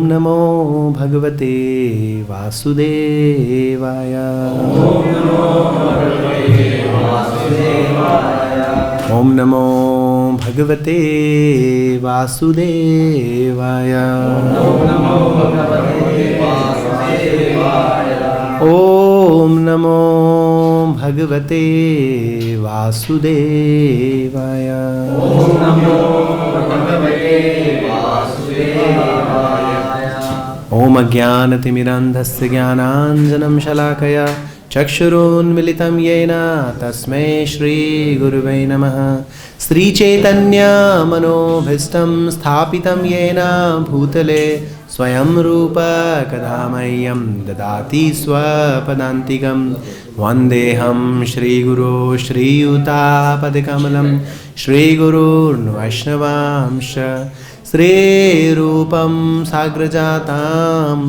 नमो भगवते वासुदेवाय। ओम नमो भगवते वासुदेवाय। ओम नमो भगवते वासुदेवाय। ओम अज्ञानतिमिरान्धस्य ज्ञानाञ्जनं शलाकया चक्षुरुन्मिलितं येन तस्मै श्रीगुरुवे नमः। श्रीचैतन्यमनोभीष्टं स्थापितं येन भूतले स्वयं रूप कदा मह्यं ददाति स्वपदान्तिकं। वन्देऽहं श्रीगुरो श्रीयुतापदकमलं श्रीगुरुर्वैष्णवांश्च। श्रीरूपं साग्रजातां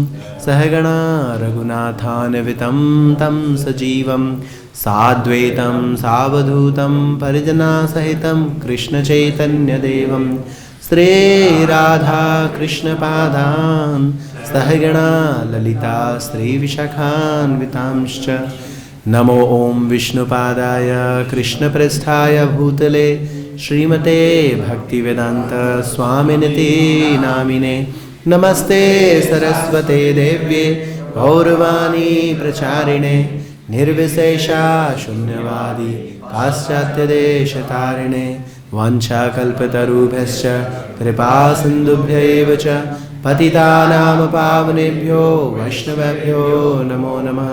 सहगणा रघुनाथान्वितं तं सजीवं साद्वैतं सावधूतं परिजनसहितं कृष्णचैतन्यदेवं श्रीराधा कृष्णपादान् सहगणा ललिता श्रीविशाखान्वितांश्च। नमो ओं विष्णुपादाय कृष्णप्रेष्ठाय भूतले श्रीमते भक्तिवेदांत स्वामिनिति नामिने। नमस्ते सरस्वते देव्ये गौरवाणी प्रचारिणे निर्विशेषा शून्यवादी पाश्चात्यदेशतारिणे। वाञ्छाकल्पतरुभ्यश्च कृपा सिन्धुभ्यैव च पतितानां पावनेभ्यो वैष्णवेभ्यो नमो नमः।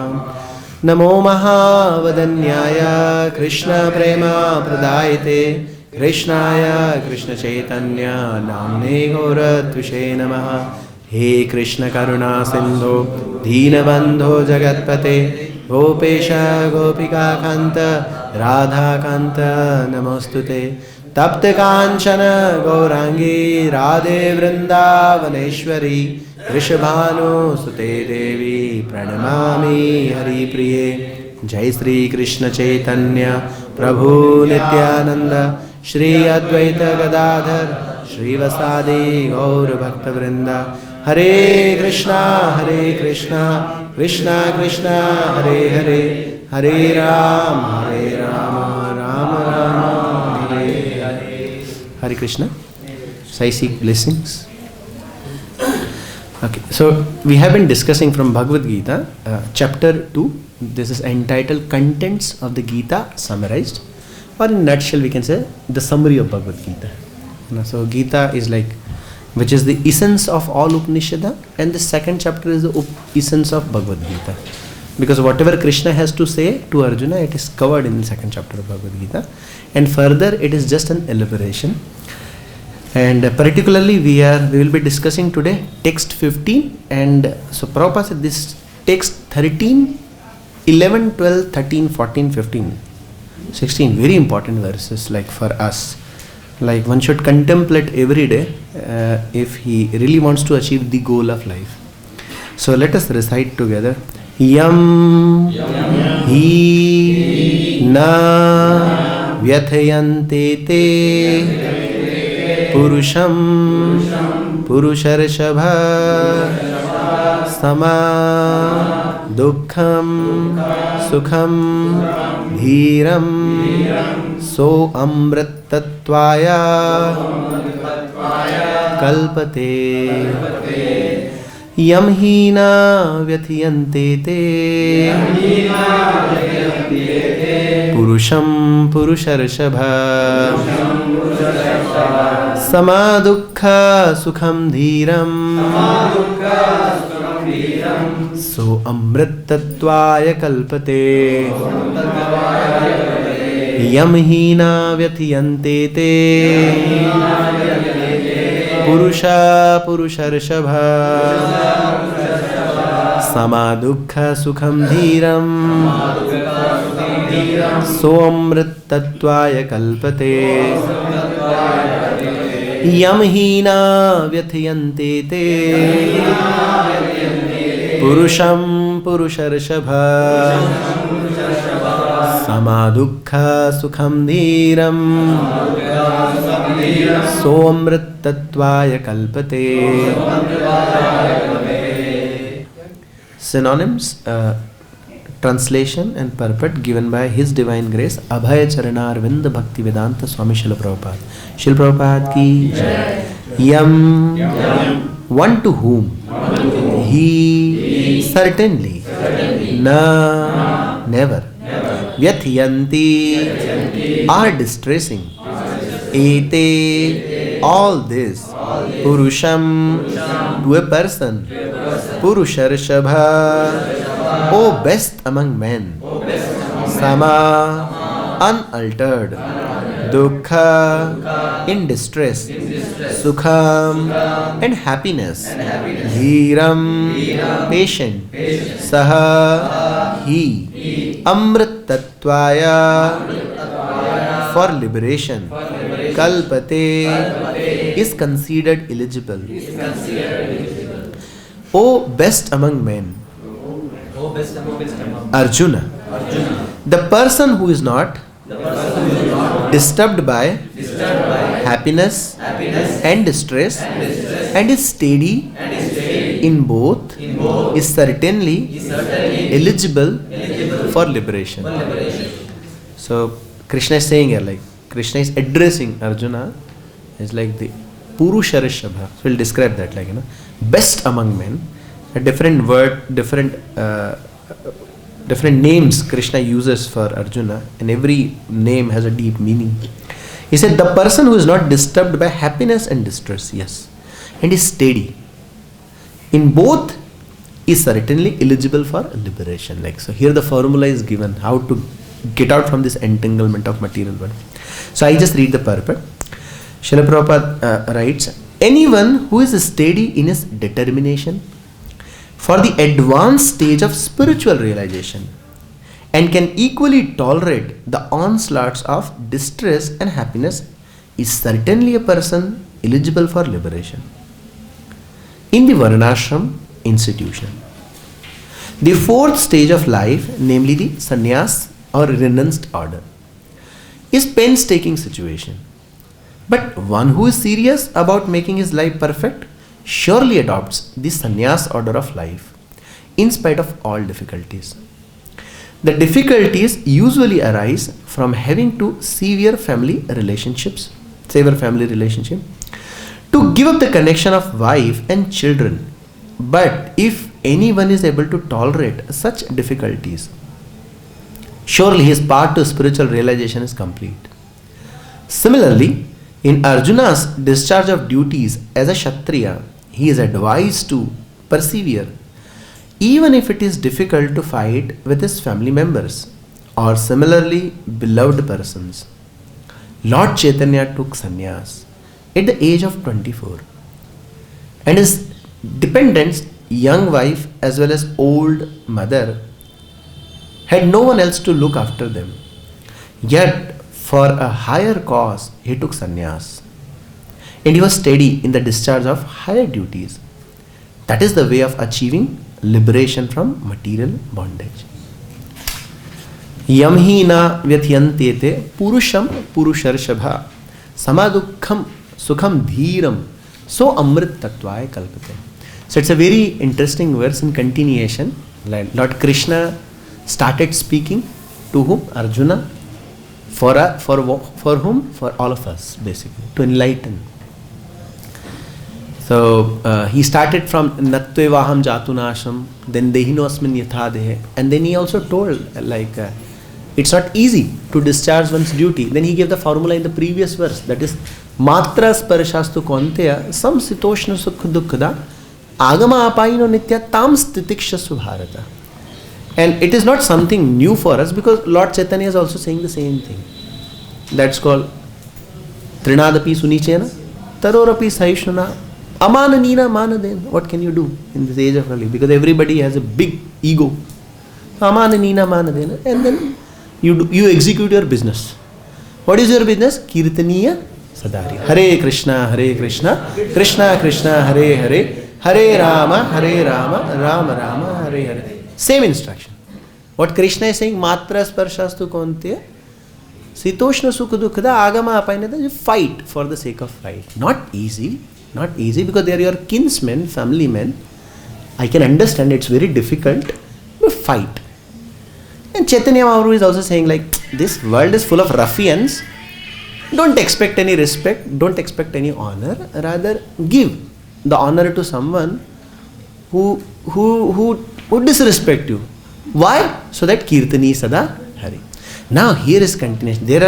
नमो महावदन्याय कृष्णप्रेमप्रदायते कृष्णाय कृष्णचैतन्य नाम्ने गौरत्विषे नमः। हे कृष्ण करुणा सिन्धो दीनबन्धो जगत्पते गोपेश गोपिकान्त राधाकान्त नमोस्तुते। तप्त कांचन गौरांगी राधे वृंदावनेश्वरी वृषभानुसुते देवी प्रणमामि हरिप्रिये। जय श्री कृष्ण चैतन्य प्रभु नित्यानंद श्री अद्वैत गदाधर श्रीवासादि गौर भक्तवृंद। हरे कृष्णा कृष्णा कृष्णा हरे हरे, हरे Ram Ram Ram Hare Hare. Hare Krishna. So I seek blessings. Okay, so we have been discussing from Bhagavad-Gita, chapter 2. This is entitled Contents of the Gita Summarized, or in a nutshell we can say the summary of Bhagavad-Gita. So Gita is like, which is the essence of all Upanishad, and the second chapter is the essence of Bhagavad-Gita. Because whatever Krishna has to say to Arjuna, it is covered in the second chapter of Bhagavad-Gita, and further it is just an elaboration. And particularly we will be discussing today text 15, and so Prabhupada said this text 13, 11, 12, 13, 14, 15, 16 very important verses, like for us, like one should contemplate every day if he really wants to achieve the goal of life. So let us recite together. Yam hi na vyathayanti te puruṣam puruṣarṣabha sama-duḥkha-sukhaṁ dhīram so amṛtatvāya kalpate. Yam hi na vyathayanti te puruṣam puruṣarṣabha sama-duḥkha-sukhaṁ dhīram so amṛtatvāya kalpate. Yam hi na vyathayanti te puruṣa-ṛṣabha sama-duḥkha-sukhaṁ dhīram so amṛtatvāya kalpate. Yam hi na vyathayanti te puruṣam puruṣa-ṛṣabha sama-duḥkha-sukhaṁ dhīram so amṛtatvāya amṛtatvāya kalpate. Synonyms, translation and purport given by His Divine Grace Abhay Charanarvinda Bhakti Vedanta Swami Srila Prabhupada. Srila Prabhupada ki Jai. Yam, one to whom, he, certainly, na, never, vyathayanti, are distressing, ete, all this, puruṣam, to a person, puruṣa-ṛṣabha, O best among men, sama, unaltered, dukkha, in distress, sukham, and happiness, dhīraṁ, patient, saha, he, amṛtatvāya, for liberation, kalpate, is considered eligible. O best among men, Arjuna, the person who is not disturbed by happiness and distress and is steady in both is certainly eligible for liberation. So Krishna is saying here, like Krishna is addressing Arjuna is like the puruṣa-ṛṣabha. So we'll describe that, like, best among men. A different word, different names Krishna uses for Arjuna, and every name has a deep meaning. He said the person who is not disturbed by happiness and distress, yes, and is steady in both is certainly eligible for liberation. Like, so here the formula is given how to get out from this entanglement of material world. So I just read the purport. Srila Prabhupada writes, anyone who is steady in his determination for the advanced stage of spiritual realization and can equally tolerate the onslaughts of distress and happiness is certainly a person eligible for liberation. In the varṇāśrama institution, the fourth stage of life, namely the sannyāsa or renounced order, is painstaking situation. But one who is serious about making his life perfect surely adopts the sannyāsa order of life in spite of all difficulties. The difficulties usually arise from having to sever family relationship, to give up the connection of wife and children. But if anyone is able to tolerate such difficulties, surely his path to spiritual realization is complete. Similarly, in Arjuna's discharge of duties as a kṣatriya, he is advised to persevere even if it is difficult to fight with his family members or similarly beloved persons. Lord Chaitanya took sannyāsa at the age of 24, and his dependents, young wife as well as old mother, had no one else to look after them. Yet for a higher cause he took sannyāsa, and he was steady in the discharge of higher duties. That is the way of achieving liberation from material bondage. Yam hi na vyathayanti puruṣam puruṣarṣabha sama-duḥkha-sukhaṁ dhīram so amṛtatvāya kalpate. So it's a very interesting verse in continuation. Lord Krishna started speaking to whom? Arjuna. For whom? For all of us, basically, to enlighten. So he started from natvevaham jatunasham, then dehino asmin yathadehe, and then he also told it's not easy to discharge one's duty. Then he gave the formula in the previous verse, that is matra sparashastu konteya sam sitoshna sukha dukkada agama apayino nitya tam stitikshasva bharata. And it is not something new for us because Lord Chaitanya is also saying the same thing. That's called trinadapi sunichena tarorapi sahishnuna amananina manaden. What can you do in this age of Kali? Because everybody has a big ego. Amananina manaden. And then you execute your business. What is your business? Kirtaniya sadari. Hare Krishna, Krishna Krishna, Hare Hare, Hare Rama, Rama Rama, Hare Hare. Same instruction. What Krishna is saying, matra sparshastu konteya, Sitoshna sukha dukkha agama apainada, you fight for the sake of fight. Not easy because they are your kinsmen, family men. I can understand it's very difficult, but fight. And Chaitanya Mahaprabhu is also saying like, this world is full of ruffians. Don't expect any respect, don't expect any honor. Rather, give the honor to someone who disrespect you. Why? So that kirtani sada hari. Now here is continuation. There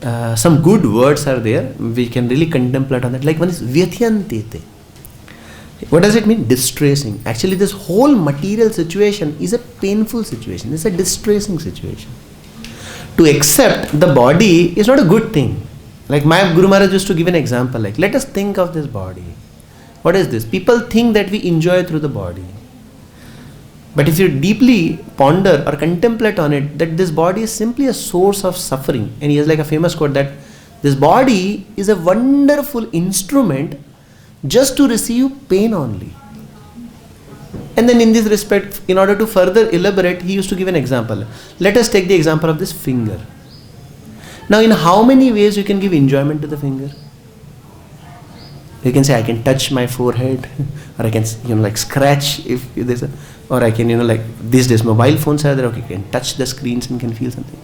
are some good words are there. We can really contemplate on that. Like one is vyathayanty. What does it mean? Distressing. Actually, this whole material situation is a painful situation. It's a distressing situation. To accept the body is not a good thing. Like my Guru Maharaj used to give an example. Like, let us think of this body. What is this? People think that we enjoy through the body. But if you deeply ponder or contemplate on it, that this body is simply a source of suffering. And he has like a famous quote that this body is a wonderful instrument just to receive pain only. And then in this respect, in order to further elaborate, he used to give an example. Let us take the example of this finger. Now, in how many ways you can give enjoyment to the finger? You can say, I can touch my forehead, or I can, like scratch if there's a, or I can, like these days mobile phones are there, okay, you can touch the screens and can feel something.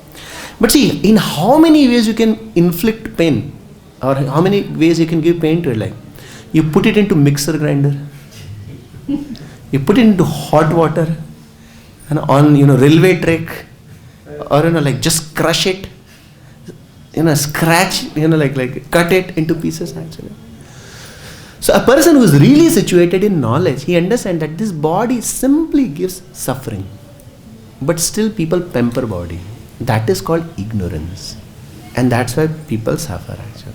But see, in how many ways you can inflict pain, or how many ways you can give pain to it, like you put it into mixer grinder, you put it into hot water, and on railway track, or like just crush it, scratch, like cut it into pieces actually. So a person who is really situated in knowledge, he understands that this body simply gives suffering, but still people pamper body. That is called ignorance, and that's why people suffer actually.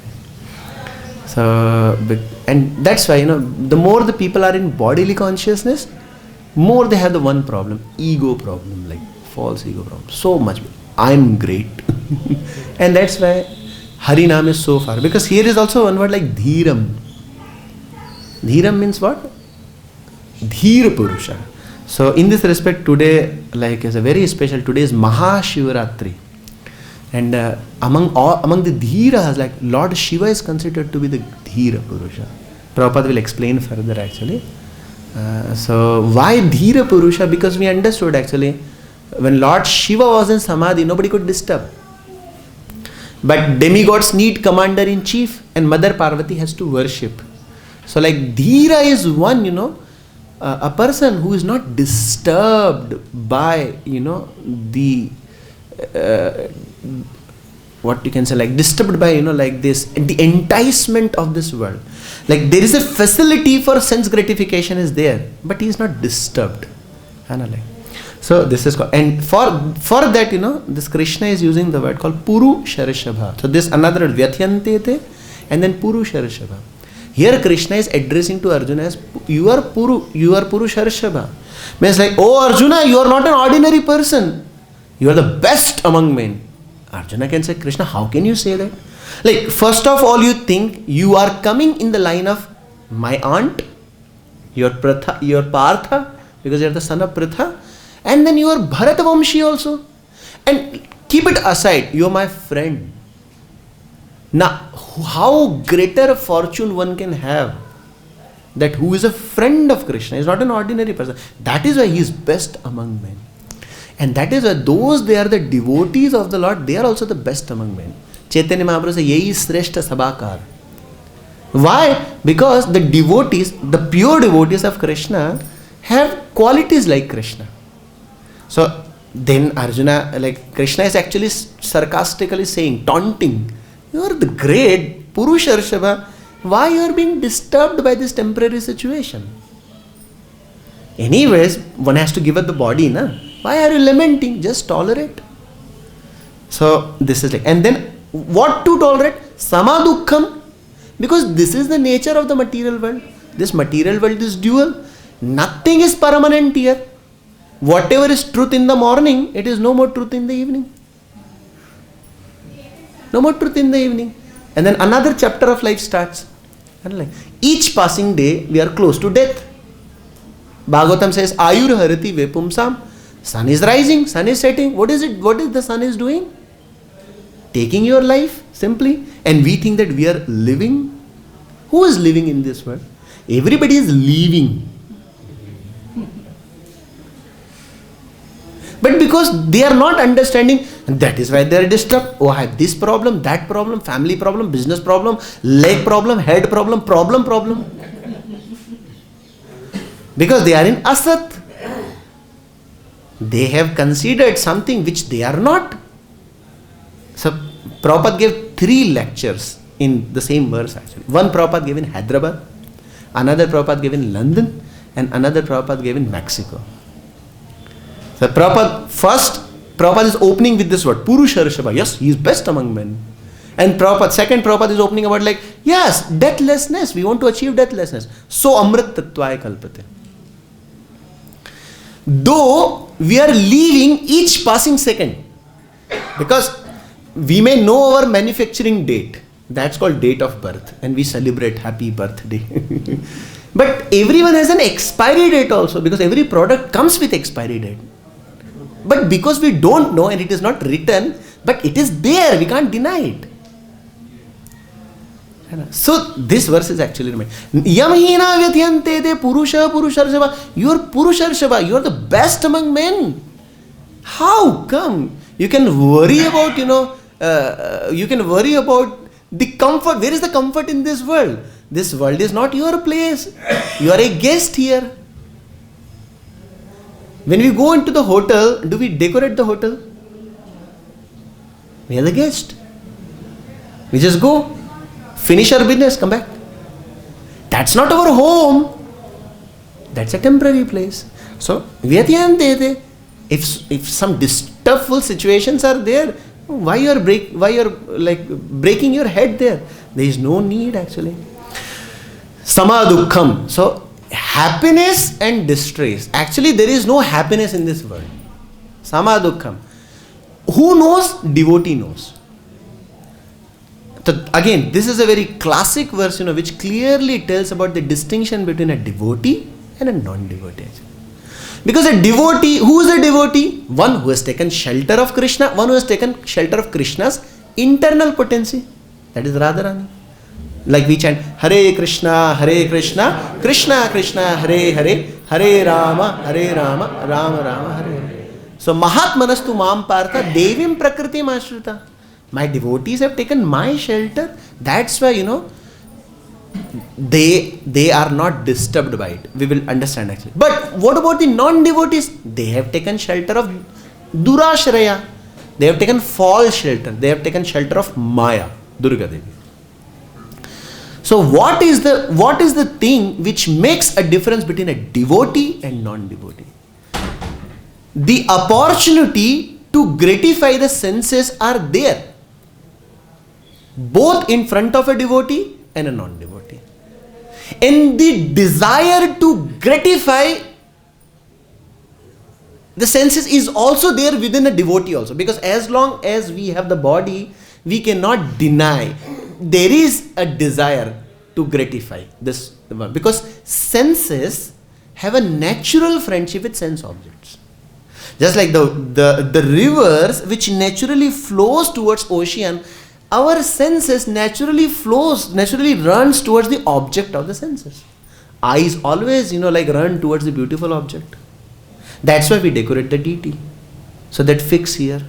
So, and that's why the more the people are in bodily consciousness, more they have the one problem, ego problem, like false ego problem. So much, I'm great, and that's why Harinam is so far. Because here is also one word like dhīram. Dhīram means what? Dhīra Purusha. So in this respect, today, like is a very special. Today is Mahashivaratri, and among the Dhīras, like Lord Shiva is considered to be the Dhīra Purusha. Prabhupada will explain further actually. So why Dhīra Purusha? Because we understood actually when Lord Shiva was in Samadhi, nobody could disturb. But demigods need commander-in-chief, and Mother Parvati has to worship. So like Dhīra is one, a person who is not disturbed by, the, what you can say, like disturbed by, like this, the enticement of this world. Like there is a facility for sense gratification is there, but he is not disturbed. So this is called, and for that, this Krishna is using the word called puruṣa-ṛṣabha. So this another word, vyathayanty, and then puruṣa-ṛṣabha. Here Krishna is addressing to Arjuna as you are puruṣa-ṛṣabha. Means like, oh Arjuna, you are not an ordinary person. You are the best among men. Arjuna can say, Krishna, how can you say that? Like, first of all, you think you are coming in the line of my aunt, your Partha, because you are the son of Pritha, and then you are Bharatavamshi also. And keep it aside, you are my friend. Now, how greater fortune one can have, that who is a friend of Krishna is not an ordinary person. That is why he is best among men. And that is why they are the devotees of the Lord, they are also the best among men. Chaitanya Mahaprabhu says, Yehi sreshta sabhakar. Why? Because the devotees, the pure devotees of Krishna have qualities like Krishna. So then Arjuna, like Krishna is actually sarcastically saying, taunting, you are the great puruṣa-ṛṣabha. Why you are being disturbed by this temporary situation? Anyways, one has to give up the body, na? Why are you lamenting? Just tolerate. So this is like, and then what to tolerate? Sama-duḥkha-sukhaṁ. Because this is the nature of the material world. This material world is dual. Nothing is permanent here. Whatever is truth in the morning, it is no more truth in the evening. No more truth in the evening. And then another chapter of life starts. And like each passing day, we are close to death. Bhagavatam says, Ayur harati vepumsam. Sun is rising, sun is setting. What is it? What is the sun is doing? taking your life simply, and we think that we are living. Who is living in this world? Everybody is leaving. But because they are not understanding, that is why they are disturbed. Oh, I have this problem, that problem, family problem, business problem, leg problem, head problem, problem. Because they are in asat. They have considered something which they are not. So Prabhupada gave 3 lectures in the same verse actually. One Prabhupada gave in Hyderabad, another Prabhupada gave in London, and another Prabhupada gave in Mexico. So Prabhupada is opening with this word, puruṣa-ṛṣabha. Yes, he is best among men. And second Prabhupada is opening about like, yes, deathlessness. We want to achieve deathlessness. So amṛtatvāya kalpate. Though we are leaving each passing second, because we may know our manufacturing date. That's called date of birth, and we celebrate happy birthday. But everyone has an expiry date also, because every product comes with expiry date. But because we don't know and it is not written, but it is there, we can't deny it. So this verse is actually reminding. Yamhina vyathayanty te puruṣa-ṛṣabha. You are puruṣarṣabha. You are the best among men. How come? You can worry about, the comfort. Where is the comfort in this world? This world is not your place. You are a guest here. When we go into the hotel, do we decorate the hotel? We are the guest. We just go, finish our business, come back. That's not our home. That's a temporary place. So, vyathayanty. If some disturbful situations are there, why you are breaking your head there? There is no need actually. Sama-duḥkha-sukhaṁ. So happiness and distress. Actually, there is no happiness in this world. Sama-duḥkha-sukhaṁ. Who knows? Devotee knows. So again, this is a very classic verse, which clearly tells about the distinction between a devotee and a non-devotee. Because a devotee, who is a devotee? One who has taken shelter of Krishna, one who has taken shelter of Krishna's internal potency. That is Radharani. Like we chant, Hare Krishna, Krishna Krishna, Hare Hare, Hare Rama, Rama Rama, Hare Hare. So Mahatmanastu Mam Partha Devim Prakriti Mashrita. My devotees have taken my shelter. That's why, they are not disturbed by it. We will understand actually. But what about the non-devotees? They have taken shelter of durāśraya. They have taken false shelter. They have taken shelter of Maya, Durga Devi. So what is the thing which makes a difference between a devotee and non-devotee? The opportunity to gratify the senses are there, both in front of a devotee and a non-devotee. And the desire to gratify the senses is also there within a devotee also. Because as long as we have the body, we cannot deny there is a desire to gratify this. Because senses have a natural friendship with sense objects. Just like the rivers which naturally flows towards ocean, our senses naturally runs towards the object of the senses. Eyes always, run towards the beautiful object. That's why we decorate the deity. So that fix here.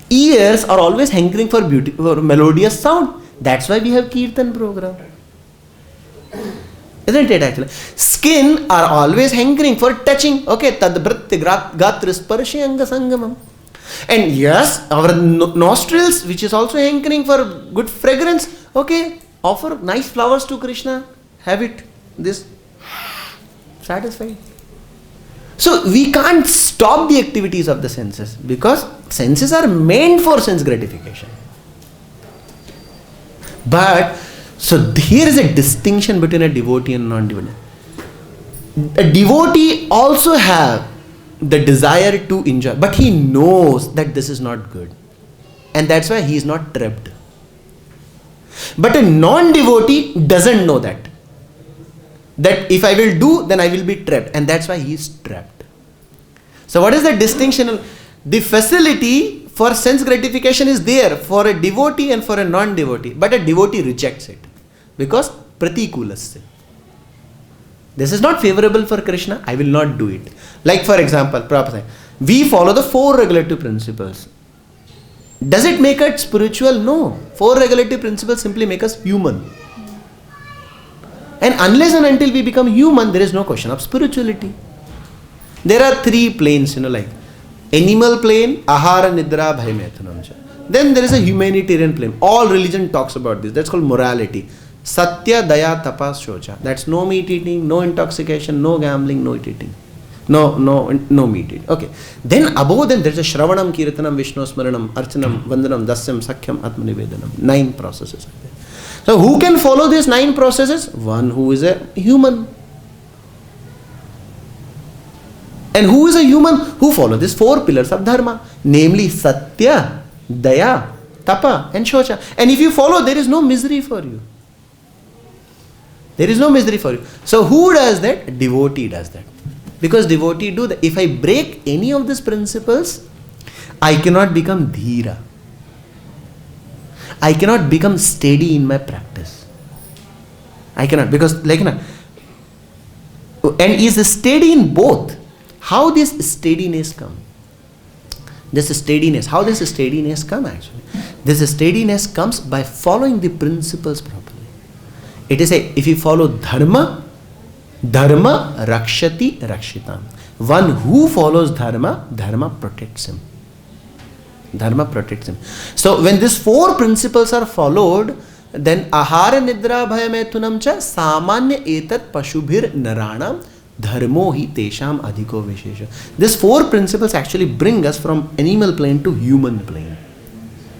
Ears are always hankering for for melodious sound. That's why we have Kirtan program. Isn't it actually? Skin are always hankering for touching. Okay, tad bhritti gatri sparshi anga sangamam. And yes, our nostrils, which is also hankering for good fragrance. Okay, offer nice flowers to Krishna. Have it. This satisfied. So we can't stop the activities of the senses because senses are meant for sense gratification. But so here is a distinction between a devotee and non-devotee. A devotee also have the desire to enjoy, but he knows that this is not good, and that's why he is not trapped. But a non-devotee doesn't know that if I will do, then I will be trapped, and that's why he is trapped. So what is the distinction? The facility for sense gratification is there for a devotee and for a non-devotee, but a devotee rejects it because pratikulasya. This is not favorable for Krishna, I will not do it. Like for example, Prabhupada, we follow the 4 regulative principles. Does it make us spiritual? No. 4 regulative principles simply make us human. And unless and until we become human, there is no question of spirituality. There are 3 planes, like animal plane, ahara, nidra, bhaya, methunam. Then there is a humanitarian plane. All religion talks about this. That's called morality. Satya, daya, tapas, shocha. That's no meat eating, no intoxication, no gambling, no eating. No meat eating. Okay. Then above them there is a Shravanam, Kirtanam, Vishnu Smaranam, Archanam, Vandanam, Dasyam, Sakyam, Atmanivedanam. 9 processes. So who can follow these 9 processes? One who is a human. And who is a human? Who follow these 4 pillars of dharma, namely Satya, Daya, Tapa and Shocha. And if you follow, there is no misery for you. There is no misery for you. So who does that? Devotee does that. Because devotee do that. If I break any of these principles, I cannot become dhīra. I cannot become steady in my practice. I cannot, because and is steady in both. How this steadiness come? How does this steadiness come actually? This steadiness comes by following the principles properly. It is if you follow dharma rakshati rakshitam. One who follows dharma protects him. Dharma protects him. So when these 4 principles are followed, then ahara, nidra, bhaya, methunam cha samanya etat pashubhir naranam dharmo hi tesham adhiko vishesha. These 4 principles actually bring us from animal plane to human plane.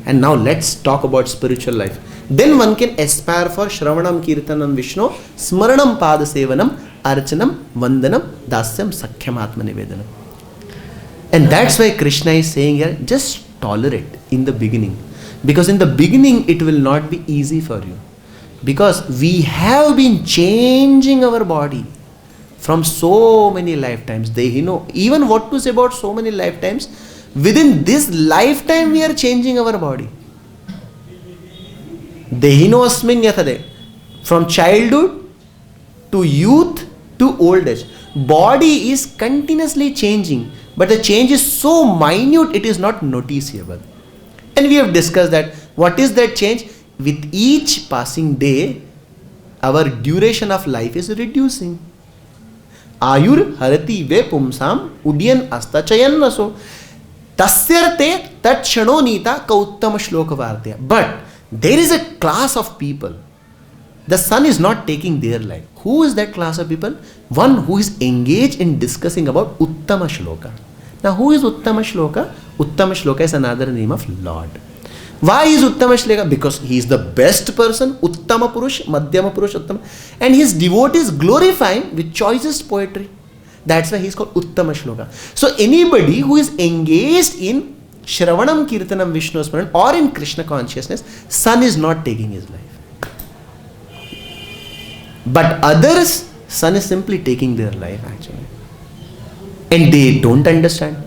And now let's talk about spiritual life. Then one can aspire for Shravanam, Kirtanam, Vishnu, Smaranam, Pada Sevanam, Archanam, Vandanam, Dasyam, Sakyam, Atmanivedanam. And that's why Krishna is saying here, just tolerate in the beginning. Because in the beginning, it will not be easy for you. Because we have been changing our body from so many lifetimes. They know even what to say about so many lifetimes. Within this lifetime, we are changing our body. Dehino asmin yathade. From childhood to youth to old age. Body is continuously changing. But the change is so minute, it is not noticeable. And we have discussed that. What is that change? With each passing day, our duration of life is reducing. Ayur harati ve pumsam udyan astachayan naso. Tasyarte tat shanonita kauttama shloka vartya. But there is a class of people. The sun is not taking their life. Who is that class of people? One who is engaged in discussing about Uttama Shloka. Now who is Uttama Shloka? Uttama Shloka is another name of Lord. Why is Uttama Shloka? Because he is the best person, Uttama Purush, Madhyama Purush, Uttama. And his devotees glorifying with choicest poetry. That's why he is called Uttama Shloka. So anybody who is engaged in Shravanam, Kirtanam, Vishnu Smaran or in Krishna consciousness, sun is not taking his life. But others, sun is simply taking their life actually. And they don't understand.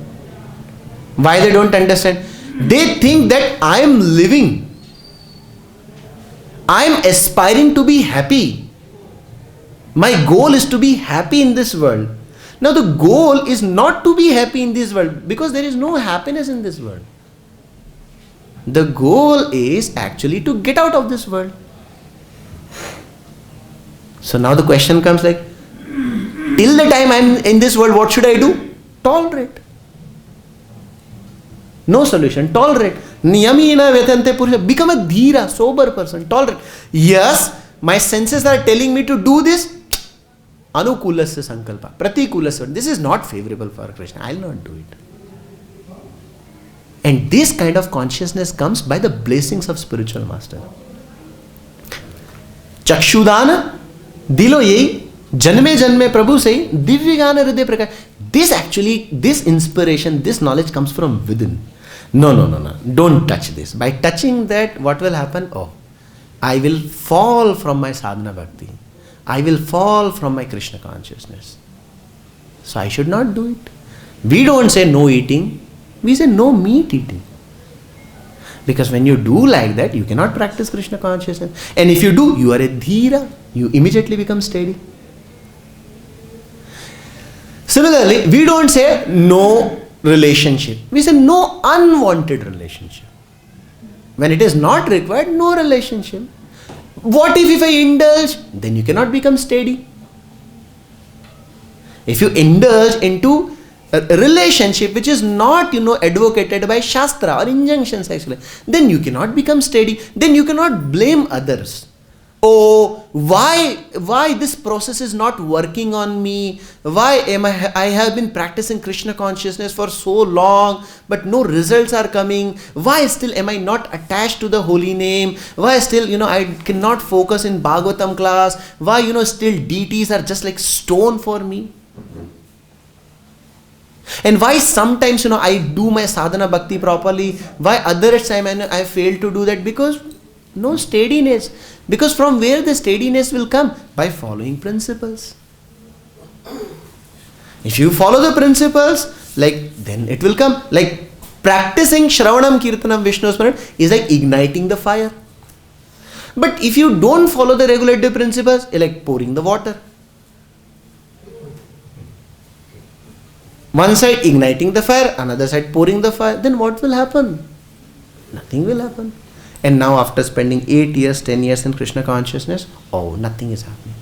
Why they don't understand? They think that I am living. I am aspiring to be happy. My goal is to be happy in this world. Now the goal is not to be happy in this world because there is no happiness in this world. The goal is actually to get out of this world. So now the question comes like, till the time I am in this world, what should I do? Tolerate. No solution. Tolerate. Niyamina vyathayanty puruṣa. Become a dhīra, sober person. Tolerate. Yes, my senses are telling me to do this. Anukulasya sankalpa. Pratikulasya. This is not favorable for Krishna. I will not do it. And this kind of consciousness comes by the blessings of spiritual master. Chakshudana. Dilo yei. Janme janme Prabhu say. Divyagana hriday prakash. This inspiration, this knowledge comes from within. No. Don't touch this. By touching that, what will happen? Oh, I will fall from my sadhana bhakti. I will fall from my Krishna consciousness. So I should not do it. We don't say no eating. We say no meat eating. Because when you do like that, you cannot practice Krishna consciousness. And if you do, you are a dhīra. You immediately become steady. Similarly, we don't say no relationship. We say no unwanted relationship. When it is not required, no relationship. What if I indulge? Then you cannot become steady. If you indulge into a relationship which is not, advocated by Shastra or injunctions actually, then you cannot become steady. Then you cannot blame others. Oh, why this process is not working on me? Why I have been practicing Krishna consciousness for so long, but no results are coming? Why still am I not attached to the holy name? Why still, I cannot focus in Bhagavatam class? Why, still deities are just like stone for me? And why sometimes, I do my sadhana bhakti properly? Why other time I fail to do that? Because no steadiness. Because from where the steadiness will come? By following principles. If you follow the principles, then it will come. Like practicing Shravanam, Kirtanam, Vishnu Smaran is like igniting the fire. But if you don't follow the regulative principles, it's like pouring the water. One side igniting the fire, another side pouring the fire, then what will happen? Nothing will happen. And now after spending 8 years, 10 years in Krishna consciousness, nothing is happening.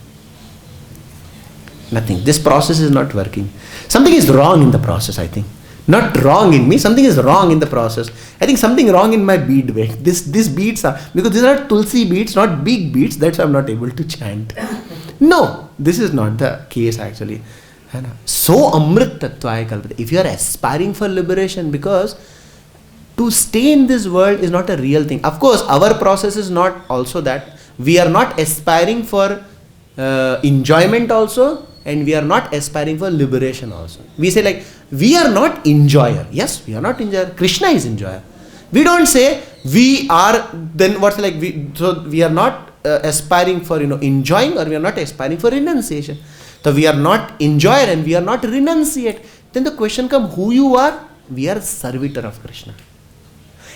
Nothing. This process is not working. Something is wrong in the process, I think. Not wrong in me, something is wrong in the process. I think something wrong in my bead weight. These beads are, because these are tulsi beads, not big beads, that's why I'm not able to chant. No, this is not the case actually. So amṛtatvāya kalpate. If you are aspiring for liberation, because to stay in this world is not a real thing. Of course, our process is not also that. We are not aspiring for enjoyment also, and we are not aspiring for liberation also. We say we are not enjoyer. Yes, we are not enjoyer. Krishna is enjoyer. We don't say we are, then what's so we are not aspiring for, enjoying, or we are not aspiring for renunciation. So we are not enjoyer and we are not renunciate. Then the question comes, who you are? We are servitor of Krishna.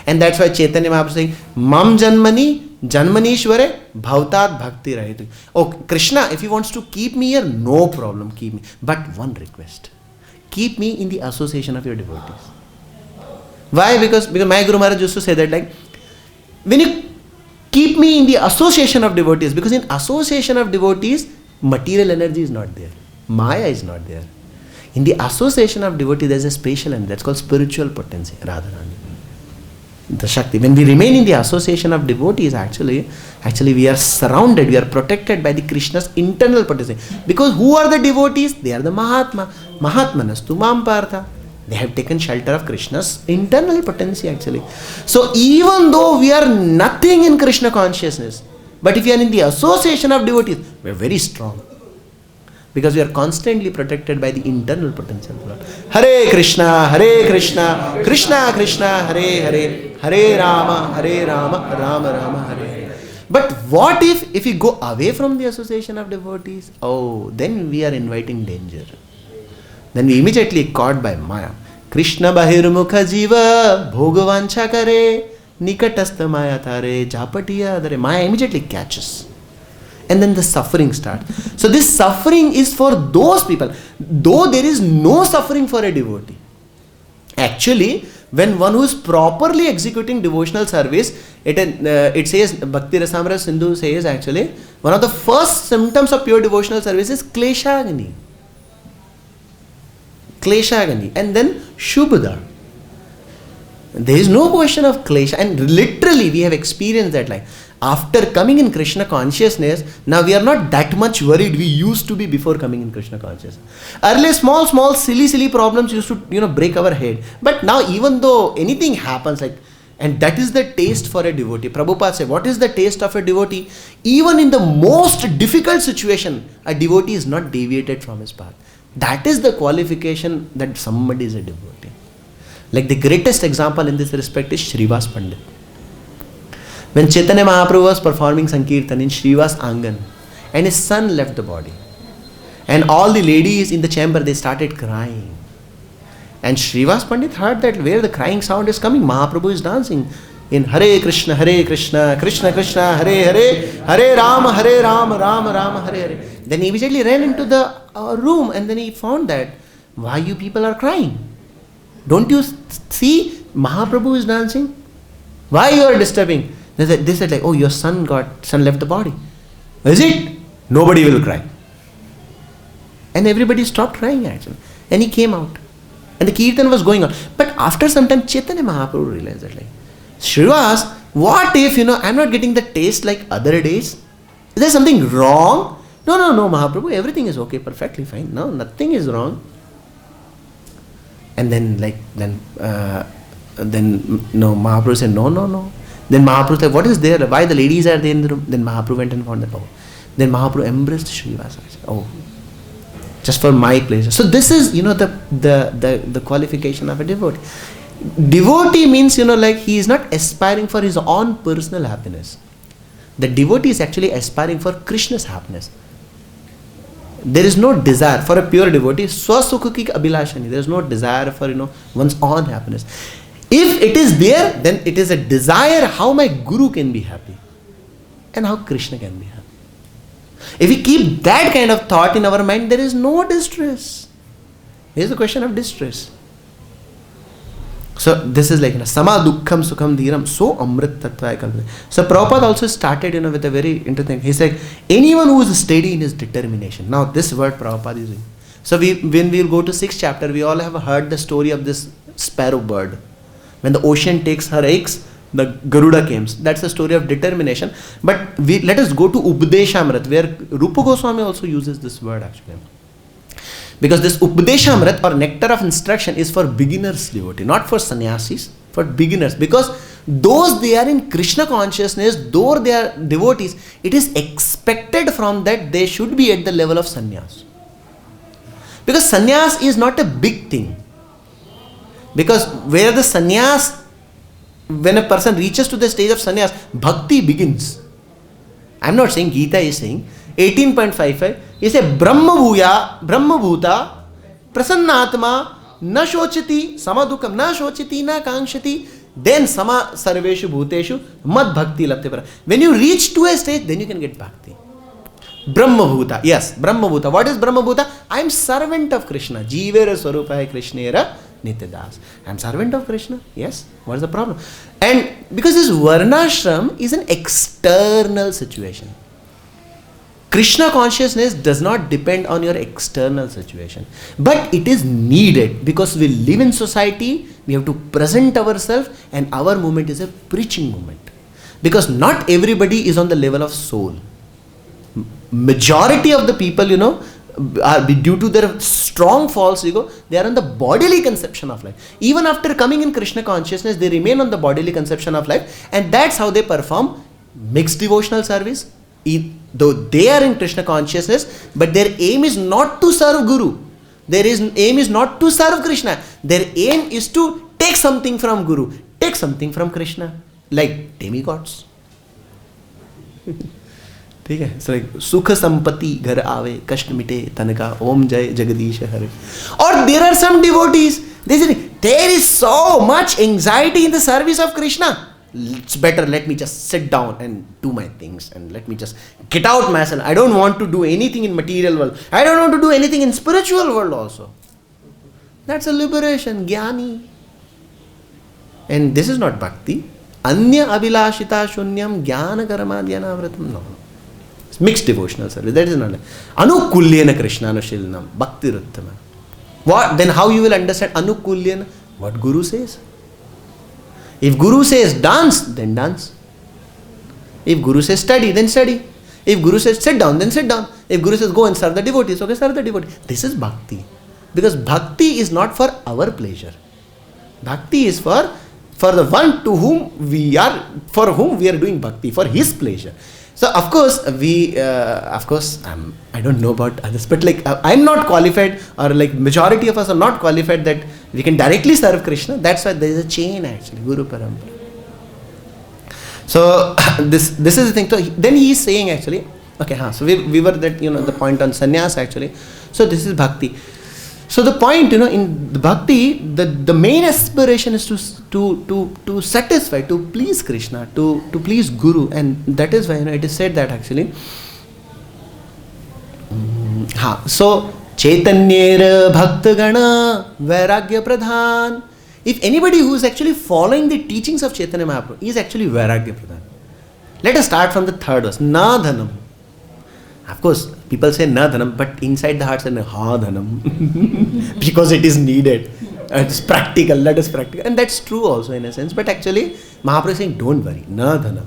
And that's why Chaitanya Mahaprabhu is saying, Mam Janmani, Janmanishware, Bhavtat Bhakti Rahitu. Oh, Krishna, if he wants to keep me here, no problem, keep me. But one request, keep me in the association of your devotees. Why? Because my Guru Maharaj used to say that, when you keep me in the association of devotees, because in association of devotees, material energy is not there. Maya is not there. In the association of devotees, there is a special energy, that's called spiritual potency, Radharani. The Shakti. When we remain in the association of devotees, actually we are surrounded, we are protected by the Krishna's internal potency. Because who are the devotees? They are the Mahatma. Mahatmanastu Mam Partha. They have taken shelter of Krishna's internal potency actually. So even though we are nothing in Krishna consciousness, but if we are in the association of devotees, we are very strong. Because we are constantly protected by the internal potential. Hare Krishna, Krishna Krishna, Hare Hare, Hare Rama, Rama Rama, Hare Hare. But what if we go away from the association of devotees? Then we are inviting danger. Then we immediately caught by Maya. Krishna bahirmukha jiva, bhogavancha kare, nikatastha maya tare, japatiya dare. Maya immediately catches. And then the suffering starts. So this suffering is for those people. Though there is no suffering for a devotee. Actually, when one who is properly executing devotional service, it says, Bhakti Rasamrita Sindhu says actually, one of the first symptoms of pure devotional service is kleshagni. Kleshagni. And then Shubhada. There is no question of klesha. And literally we have experienced that after coming in Krishna consciousness, now we are not that much worried we used to be before coming in Krishna consciousness. Earlier, small, silly problems used to, break our head. But now, even though anything happens, and that is the taste for a devotee. Prabhupada said, what is the taste of a devotee? Even in the most difficult situation, a devotee is not deviated from his path. That is the qualification that somebody is a devotee. The greatest example in this respect is Srivas Pandit. When Chaitanya Mahaprabhu was performing Sankirtan in Srivas Angan, and his son left the body, and all the ladies in the chamber, they started crying. And Srivas Pandit heard that where the crying sound is coming, Mahaprabhu is dancing. in Hare Krishna, Krishna Krishna, Hare Hare, Hare Rama, Rama Rama, Hare Hare. Then he immediately ran into the room and then he found that, why you people are crying? Don't you see Mahaprabhu is dancing? Why you are disturbing? They said like, oh, your son left the body. Is it? Nobody will cry. And everybody stopped crying actually. And he came out. And the kirtan was going on. But after some time, Chaitanya Mahaprabhu realized that like, Srivas, what if, I'm not getting the taste like other days? Is there something wrong? No, Mahaprabhu, everything is okay, perfectly fine. No, nothing is wrong. And then Mahaprabhu said, no. Then Mahaprabhu said, what is there? Why the ladies are there in the room? Then Mahaprabhu went and found the power. Then Mahaprabhu embraced Srivas. Oh, just for my pleasure. So this is, the qualification of a devotee. Devotee means, he is not aspiring for his own personal happiness. The devotee is actually aspiring for Krishna's happiness. There is no desire for a pure devotee. Swasukha ki abhilashani. There is no desire for, one's own happiness. If it is there, then it is a desire how my Guru can be happy and how Krishna can be happy. If we keep that kind of thought in our mind, there is no distress. Here's the question of distress. So this is like sama-duḥkha-sukhaṁ dhīram, so amṛtatvāya kalpate. So Prabhupada also started with a very interesting. He said, anyone who is steady in his determination. Now this word Prabhupada is using. So when we will go to 6th chapter, we all have heard the story of this sparrow bird. When the ocean takes her eggs, the Garuda comes. That's the story of determination. But let us go to Upadeshamrit, where Rupa Goswami also uses this word actually. Because this Upadeshamrit or nectar of instruction is for beginners devotee, not for sannyasis, for beginners. Because those they are in Krishna consciousness, though they are devotees, it is expected from that they should be at the level of sannyas. Because sannyas is not a big thing. Because where the sannyas, when a person reaches to the stage of sannyas, bhakti begins. I am not saying, Gita is saying, 18.55, he says, Brahma bhuta, prasannatma, na shochati, sama-duḥkhaṁ, na shochati, na kṣatriya, then sama sarveshu bhuteshu, mad bhakti lapte para. When you reach to a stage, then you can get bhakti. Brahma bhuta, yes, Brahma bhuta. What is Brahma bhuta? I am servant of Krishna. Jivera swarupaya krishnera nityadas. I am servant of Krishna. Yes, what is the problem? And because this varṇāśrama is an external situation. Krishna consciousness does not depend on your external situation. But it is needed because we live in society, we have to present ourselves, and our movement is a preaching movement. Because not everybody is on the level of soul. Majority of the people, are due to their strong false ego, they are on the bodily conception of life. Even after coming in Krishna consciousness, they remain on the bodily conception of life, and that's how they perform mixed devotional service. Though they are in Krishna consciousness, but their aim is not to serve Guru. Their aim is not to serve Krishna. Their aim is to take something from Guru, take something from Krishna, like demigods. So like sukha sampati ghar aave, kasht mite tanaka, om jai jagadisha hare. Or there are some devotees, they say, there is so much anxiety in the service of Krishna. It's better, let me just sit down and do my things and let me just get out myself. I don't want to do anything in material world. I don't want to do anything in spiritual world also. That's a liberation, jnani. And this is not bhakti. Anya abhilashita shunyam jnana karamadhyana vratam. No. It's mixed devotional service. That is not like anukulyena krishnanushilanam bhakti ruttama. What? Then how you will understand anukulyena? What Guru says. If Guru says dance, then dance. If Guru says study, then study. If Guru says sit down, then sit down. If Guru says go and serve the devotees, okay, serve the devotees. This is bhakti. Because bhakti is not for our pleasure. Bhakti is for the one to whom we are doing bhakti, for his pleasure. So of course I don't know about others, but like I'm not qualified, or like majority of us are not qualified that we can directly serve Krishna. That's why there is a chain actually, Guru Parampara. So this is the thing. So then he is saying actually, okay, so we were that the point on sannyasa actually. So this is bhakti. So the point, in the bhakti, the main aspiration is to satisfy, to please Krishna, to please Guru, and that is why it is said that actually. So Chaitanyera Bhakta Gana Vairagya Pradhan. If anybody who is actually following the teachings of Chaitanya Mahaprabhu is actually Vairagya Pradhan. Let us start from the third verse. Na dhanam. Of course, people say na dhanam, but inside the heart say ha dhanam. Because it is needed. It's practical, that is practical. And that's true also in a sense. But actually, Mahaprabhu is saying, don't worry. Na dhanam.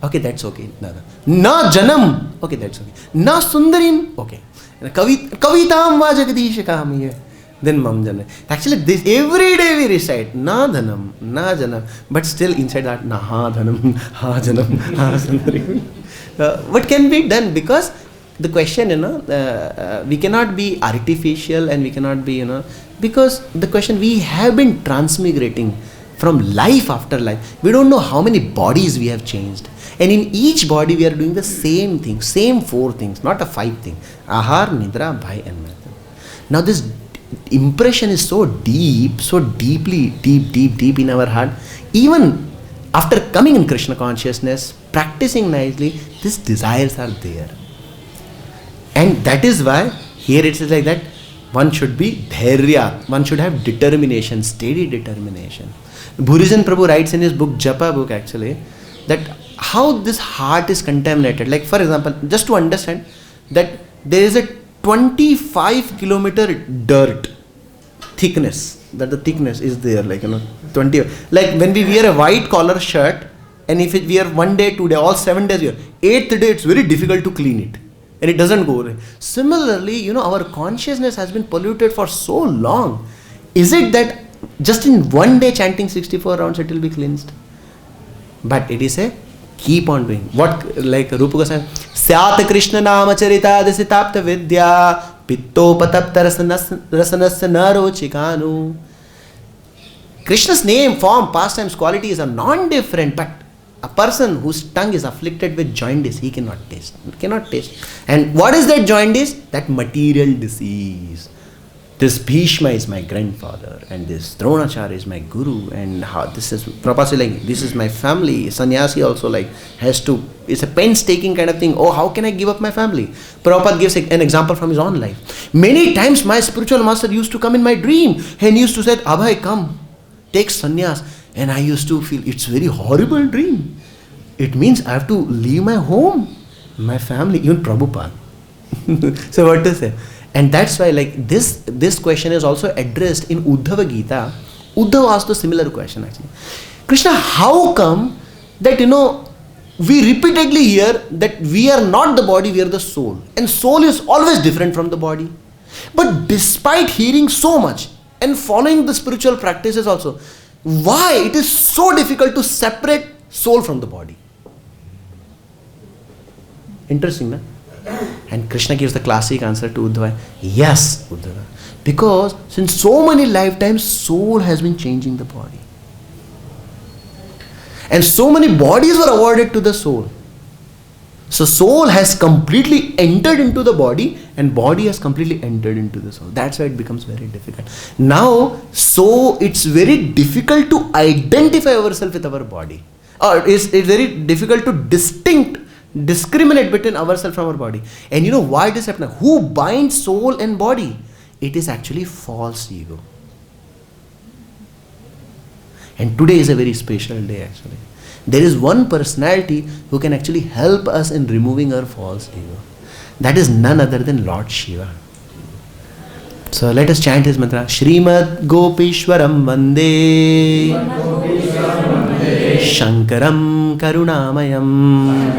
Okay, that's okay. Na janam. Okay, that's okay. Na sundarim. Okay. Kavitam va jagadishakam. Then mam jana. Actually, this every day we recite na dhanam, na janam. But still inside that na ha dhanam, ha janam, ha sundarim. What can be done? Because the question, we cannot be artificial and we cannot be, because the question, we have been transmigrating from life after life. We don't know how many bodies we have changed. And in each body we are doing the same thing, same 4 things, not a 5 thing. Ahar, Nidra, Bhai and Matan. Now this impression is so deep, so deep in our heart. Even after coming in Krishna consciousness, practicing nicely, these desires are there. And that is why here it is like that, one should be dhairya, one should have determination, steady determination. Bhurijan Prabhu writes in his book, Japa book actually, that how this heart is contaminated. Like for example, just to understand that there is a 25 kilometer dirt thickness, that the thickness is there, like 20, like when we wear a white collar shirt, and if we wear 1 day, 2 days, all 7 days here, 8th day it's very difficult to clean it, and it doesn't go away. Similarly, our consciousness has been polluted for so long. Is it that just in 1 day chanting 64 rounds it will be cleansed? But it is a keep on doing. What, like Rupa Goswami, Syat Krishna Nama Charita Disitapta Vidya Pitto Patapta Rasanasya Naro Chikanu. Krishna's name, form, pastimes, qualities are non-different, but a person whose tongue is afflicted with jaundice, he cannot taste. He cannot taste. And what is that jaundice? That material disease. This Bhishma is my grandfather, and this Dronacharya is my guru, and how this is Prabhupada like, this is my family. Sannyāsi also has to, it's a painstaking kind of thing. Oh, how can I give up my family? Prabhupada gives an example from his own life. Many times my spiritual master used to come in my dream and he used to say, Abhay, come, take sannyas. And I used to feel it's very horrible dream. It means I have to leave my home, my family, even Prabhupada. So what to say? And that's why this question is also addressed in Uddhava Gita. Uddhava asked a similar question actually. Krishna, how come that we repeatedly hear that we are not the body, we are the soul. And soul is always different from the body. But despite hearing so much and following the spiritual practices also, why it is so difficult to separate soul from the body? Interesting, na? And Krishna gives the classic answer to Uddhava. Yes, Uddhava. Because since so many lifetimes, soul has been changing the body. And so many bodies were awarded to the soul. So soul has completely entered into the body and body has completely entered into the soul. That's why it becomes very difficult. Now, so it's very difficult to identify ourselves with our body. Or it's very difficult to discriminate between ourselves from our body. And you know why it is happening? Who binds soul and body? It is actually false ego. And today is a very special day actually. There is one personality who can actually help us in removing our false ego. That is none other than Lord Shiva. So let us chant his mantra. Srimad Gopishwaram Vande Shankaram Karunamayam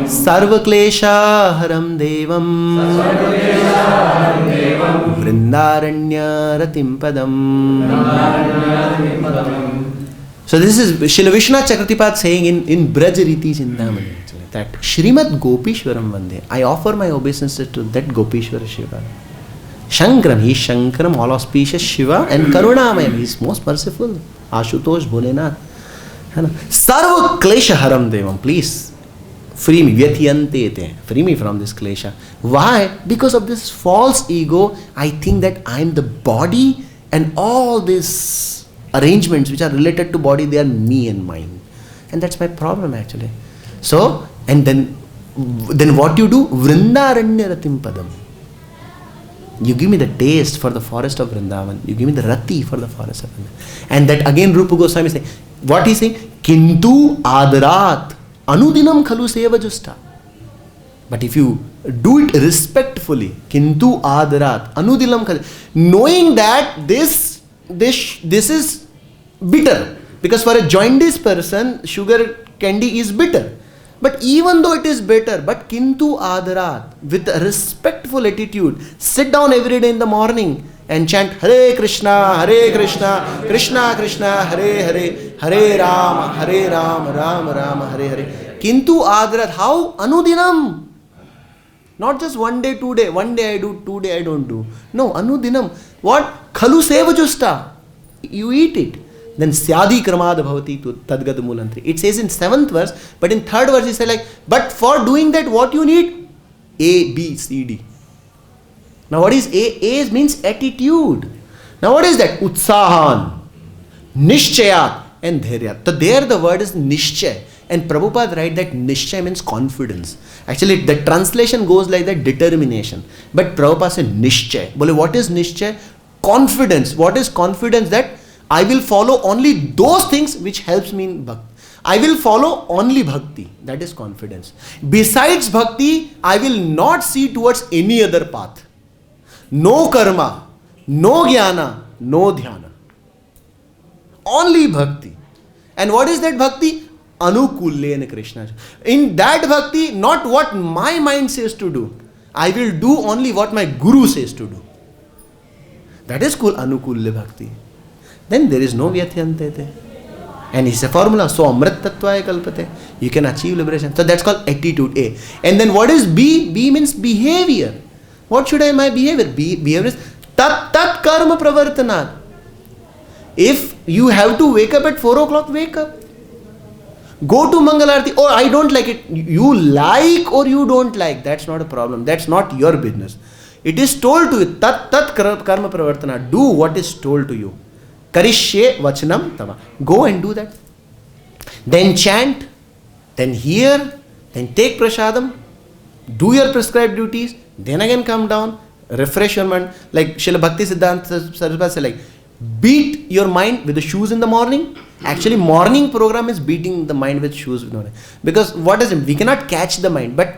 Sarva Klesha Haram Devam Vrindaranya Ratim Padam. So this is Srila Vishwanath Chakravartipad saying in Brajariti Chintamani that Srimad Gopishwaram Vande. I offer my obeisances to that Gopishwara Shiva. Shankaram, he is Shankaram, all auspicious Shiva, and Karunamayam, he is most merciful. Ashutosh Bholenath. Sarva Klesha Haram Devam, please Free me, vyathayanty, free me from this klesha. Why? Because of this false ego, I think that I am the body and all these arrangements which are related to body, they are me and mine. And that's my problem actually. So, and then what you do? Vrindaranya ratim padam. You give me the taste for the forest of Vrindavan. You give me the rati for the forest of Vrindavan. And that again Rupa Goswami is saying, what he is saying? Kintu adarat anudinam khalu seva justa. But if you do it respectfully, kintu adarat anudinam khalu, knowing that this is bitter. Because for a jaundiced person, sugar candy is bitter. But even though it is bitter, but kintu adarat, with a respectful attitude, sit down every day in the morning and chant Hare Krishna, Krishna Krishna, Hare Hare, Hare Ram, Ram Ram, Hare Hare. Kintu adarat, how? Anudinam. Not just one day, 2 day. One day I do, 2 day I don't do. No, anudinam. What? Khalu seva justa. You eat it. Then syadi kramad bhavati tu tadgad mulantri. It says in 7th verse, but in 3rd verse he said like, but for doing that what you need? A, B, C, D. Now what is A? A means attitude. Now what is that? Utsahan, nishchayat and dhairyat. So there the word is nishchay. And Prabhupada write that nishchay means confidence. Actually the translation goes like that, determination. But Prabhupada said nishchay. Bole, what is nishchay? Confidence. What is confidence? That I will follow only those things which helps me in bhakti. I will follow only bhakti. That is confidence. Besides bhakti, I will not see towards any other path. No karma, no jnana, no dhyana. Only bhakti. And what is that bhakti? Anukullena Krishna. In that bhakti, not what my mind says to do. I will do only what my guru says to do. That is called anukulle bhakti. Then there is no vyathayanty. And it's a formula. So amṛtatvāya kalpate. You can achieve liberation. So that's called attitude A. And then what is B? B means behavior. What should my behavior? Behavior is tat karma pravartanat. If you have to wake up at 4 o'clock, wake up. Go to Mangalarti. Oh, I don't like it. You like or you don't like. That's not a problem. That's not your business. It is told to you. Tat karma pravartanat. Do what is told to you. Karishye vachanam tava. Go and do that. Then chant, then hear, then take prasadam, do your prescribed duties, then again come down, refresh your mind. Like Srila Bhakti Siddhanta Saraswati said, like, beat your mind with the shoes in the morning. Actually, morning program is beating the mind with shoes in the morning. Because what is it? We cannot catch the mind, but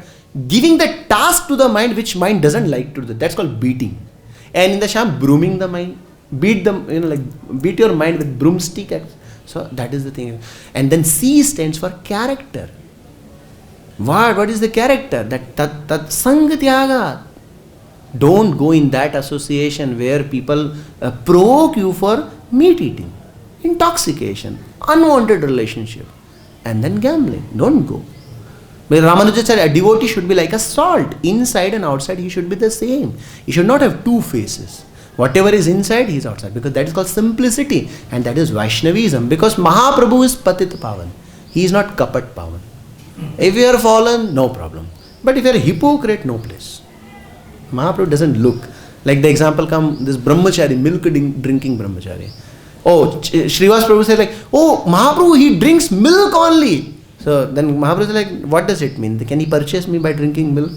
giving the task to the mind which mind doesn't like to do. That's called beating. And in the Sham, brooming the mind. Beat them, beat your mind with broomstick. So that is the thing. And then C stands for character. What is the character? That sangatyaga. Don't go in that association where people provoke you for meat eating, intoxication, unwanted relationship, and then gambling. Don't go. But Ramanuja said a devotee should be like a salt. Inside and outside he should be the same. He should not have two faces. Whatever is inside, he is outside. Because that is called simplicity. And that is Vaishnavism. Because Mahaprabhu is Patit Pavan. He is not Kapat Pavan. If you are fallen, no problem. But if you are a hypocrite, no place. Mahaprabhu doesn't look. Like the example come, this brahmachari, milk drinking brahmachari. Oh, Srivas Prabhu said like, oh, Mahaprabhu, he drinks milk only. So then Mahaprabhu said like, what does it mean? Can he purchase me by drinking milk?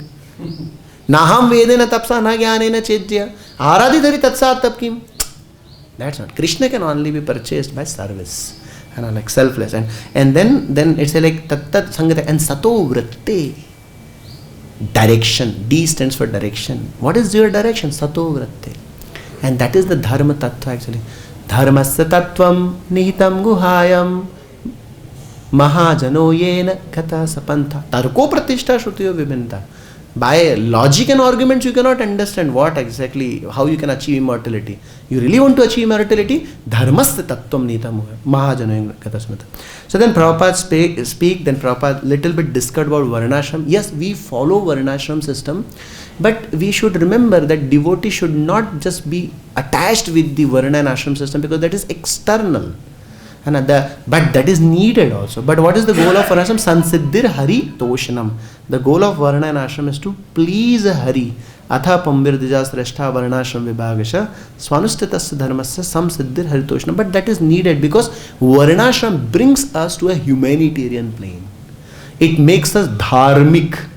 Naham vedena tapsa na jnanena chedya aradhidhari tatsat tapkim. That's not. Krishna can only be purchased by service. And like selfless. And then it's like tat sangata and sato vratte. Direction. D stands for direction. What is your direction? Sato vratte. And that is the dharma tattva actually. Dharmasya tattvam nihitam guhayam mahajano yena kata sapantha. Tarko pratishta shrutiyo vibhinta. By logic and arguments you cannot understand what exactly, how you can achieve immortality. You really want to achieve immortality? Dharmasya tattvam nihitam mahajano yena kata sapantha. So then Prabhupada speak, then Prabhupada little bit discussed about varṇāśrama. Yes, we follow varṇāśrama system, but we should remember that devotee should not just be attached with the varna and ashram system because that is external. but that is needed also. But what is the goal of varnāśrama? Sansiddhir hari toshanam. The goal of varna and ashram is to please Hari. Atha pambir dijasreshta varnāśrama vibhagasha swanustitasya dharmasya samsiddhir hari toshanam. But that is needed because varnāśrama brings us to a humanitarian plane. It makes us dharmic.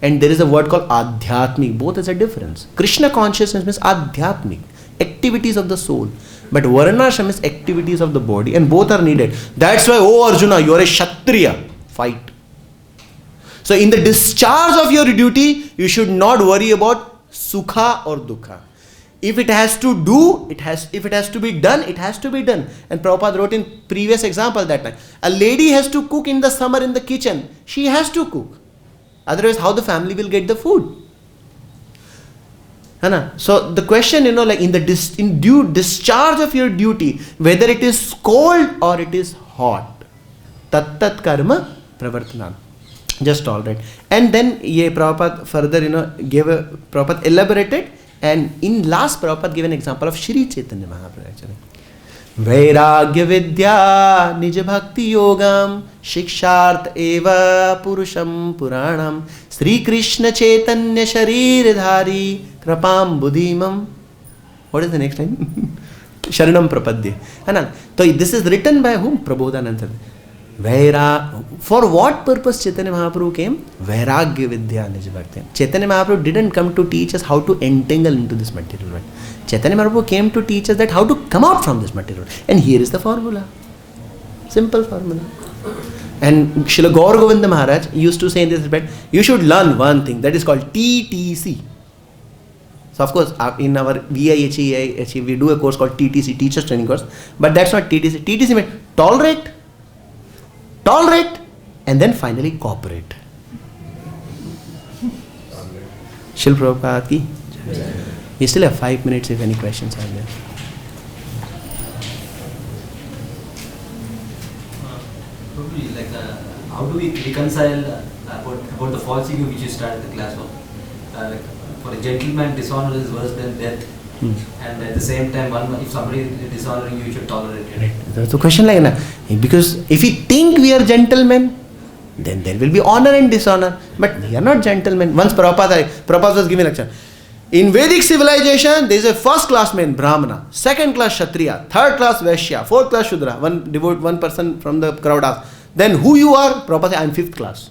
And there is a word called adhyatmic. Both is a difference. Krishna consciousness means adhyatmic, activities of the soul. But varnāśrama is activities of the body, and both are needed. That's why, oh Arjuna, you are a kṣatriya. Fight. So in the discharge of your duty, you should not worry about sukha or dukkha. If it has to do, if it has to be done, it has to be done. And Prabhupada wrote in previous example that time. A lady has to cook in the summer in the kitchen. She has to cook. Otherwise, how the family will get the food? So the question, like in due discharge of your duty, whether it is cold or it is hot, tat karma pravartanam. Just all right. And then Prabhupada further, Prabhupada elaborated, and in last Prabhupada gave an example of Shri Chaitanya Mahaprabhu actually. Vairagya vidya nija bhakti yogam shikshart eva puruṣam puranam Sri Krishna Chaitanya sharir dhari krapam buddhimam. What is the next line? Sharanam prapadye. So this is written by whom? Prabodhananda. For what purpose Chaitanya Mahaprabhu came? Vairagya vidya nija bhakti. Chaitanya Mahaprabhu didn't come to teach us how to entangle into this material world. Chaitanya Mahaprabhu came to teach us that how to come out from this material world. And here is the formula. Simple formula. And Srila Gaur Govinda Maharaj used to say in this respect, you should learn one thing that is called TTC. So of course, in our VIHE, we do a course called TTC, Teachers Training Course. But that's not TTC. TTC means tolerate, and then finally cooperate. Srila Prabhupada ki. We still have 5 minutes if any questions are there. Probably how do we reconcile about the false ego which you started the class on? For a gentleman, dishonor is worse than death. And at the same time, if somebody is dishonoring you, you should tolerate it. Right. That's the question because if we think we are gentlemen, then there will be honor and dishonor. But we are not gentlemen. Once Prabhupada was giving a lecture. In Vedic civilization, there is a first class man, Brahmana, second class Kṣatriya, third class Vaishya, fourth class Shudra. One person from the crowd asked, then who you are? Prabhupada said, I am fifth class.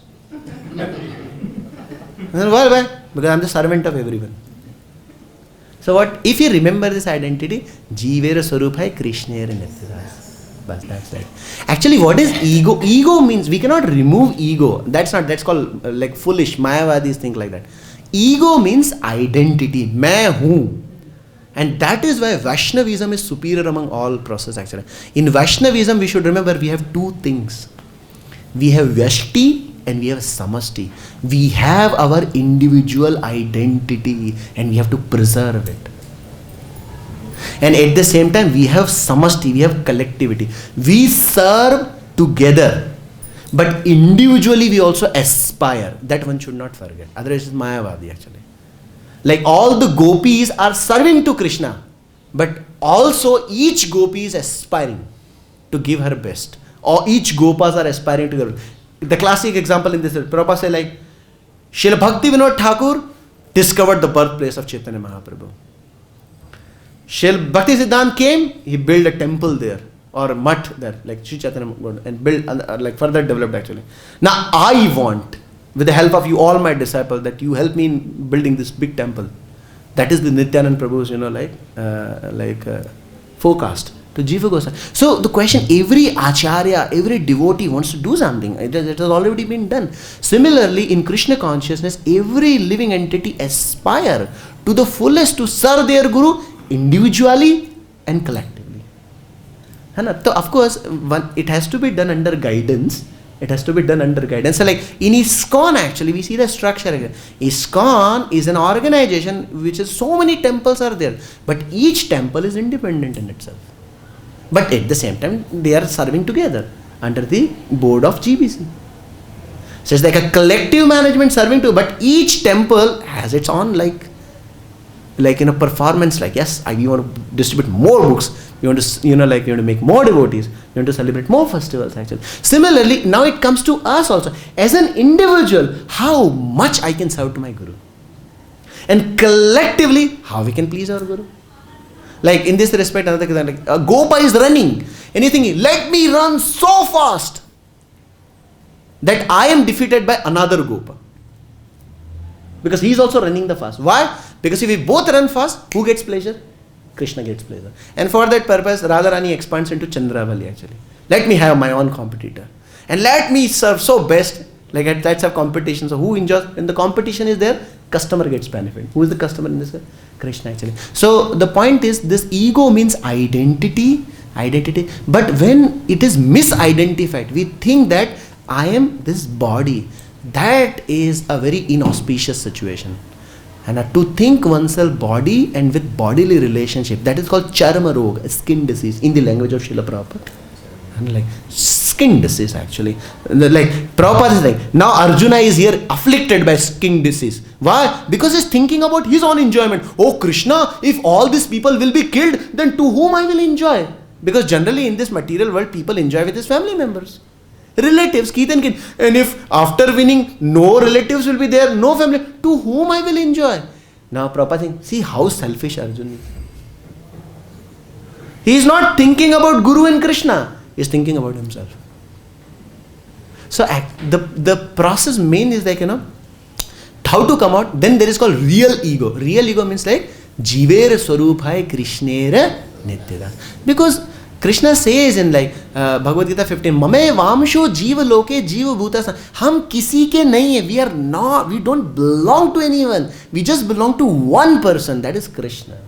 Why? Because I am the servant of everyone. So what, if you remember this identity, Jivera Swarupha Krishnera Nityadas. But that's that. Actually, what is ego? Ego means we cannot remove ego. That's called foolish, Mayavadis, things like that. Ego means identity. Main hu. And that is why Vaishnavism is superior among all process actually. In Vaishnavism, we should remember we have two things. We have Vyashti and we have Samashti. We have our individual identity and we have to preserve it. And at the same time, we have Samashti, we have collectivity. We serve together. But individually we also aspire. That one should not forget. Otherwise it's Mayavadi actually. Like all the gopis are serving to Krishna. But also each gopi is aspiring to give her best. Or each gopas are aspiring to give her best. The classic example in this is, Prabhupada say like, Srila Bhakti Vinod Thakur discovered the birthplace of Chaitanya Mahaprabhu. Srila Bhakti Siddhanta came, he built a temple there. Or mutt there, like Sri Chaitanya, and build, further developed actually. Now I want, with the help of you all my disciples, that you help me in building this big temple. That is the Nityanand Prabhu's, forecast to Jiva Goswami. So the question, every acharya, every devotee wants to do something. It has already been done. Similarly, in Krishna consciousness, every living entity aspire to the fullest to serve their Guru individually and collectively. So of course, it has to be done under guidance. So like in ISKCON actually, we see the structure again. ISKCON is an organization which is so many temples are there. But each temple is independent in itself. But at the same time, they are serving together under the board of GBC. So it's like a collective management serving to, but each temple has its own performance, like, yes, we want to distribute more books, we want to, we want to make more devotees, we want to celebrate more festivals actually. Similarly, now it comes to us also. As an individual, how much I can serve to my Guru. And collectively, how we can please our Guru. Like in this respect, another like a Gopa is running. Anything, let me run so fast that I am defeated by another Gopa. Because he is also running the fast. Why? Because if we both run fast, who gets pleasure? Krishna gets pleasure. And for that purpose, Radharani expands into Chandravali actually. Let me have my own competitor. And let me serve so best. Like that's a competition. So who enjoys? When the competition is there, customer gets benefit. Who is the customer in this? Krishna actually. So the point is, this ego means identity. But when it is misidentified, we think that I am this body. That is a very inauspicious situation. And to think oneself body and with bodily relationship, that is called charma roga, skin disease, in the language of Srila Prabhupada. And like skin disease actually. Like Prabhupada is like, now Arjuna is here afflicted by skin disease. Why? Because he's thinking about his own enjoyment. Oh Krishna, if all these people will be killed, then to whom I will enjoy? Because generally in this material world, people enjoy with his family members. Relatives, Keith and Kin. And if after winning, no relatives will be there, no family, to whom I will enjoy? Now Prabhupada thinks, see how selfish Arjuna is. He is not thinking about Guru and Krishna, he is thinking about himself. So the process main is like, how to come out. Then there is called real ego. Real ego means like, Jiver Swaruphay Krishnera Nityadas. Because Krishna says in like Bhagavad-Gita 15, Mame Vamsho Jiva Loke Jiva Bhuta. Hum kisi ke nahi hai. We are not, we don't belong to anyone. We just belong to one person, that is Krishna.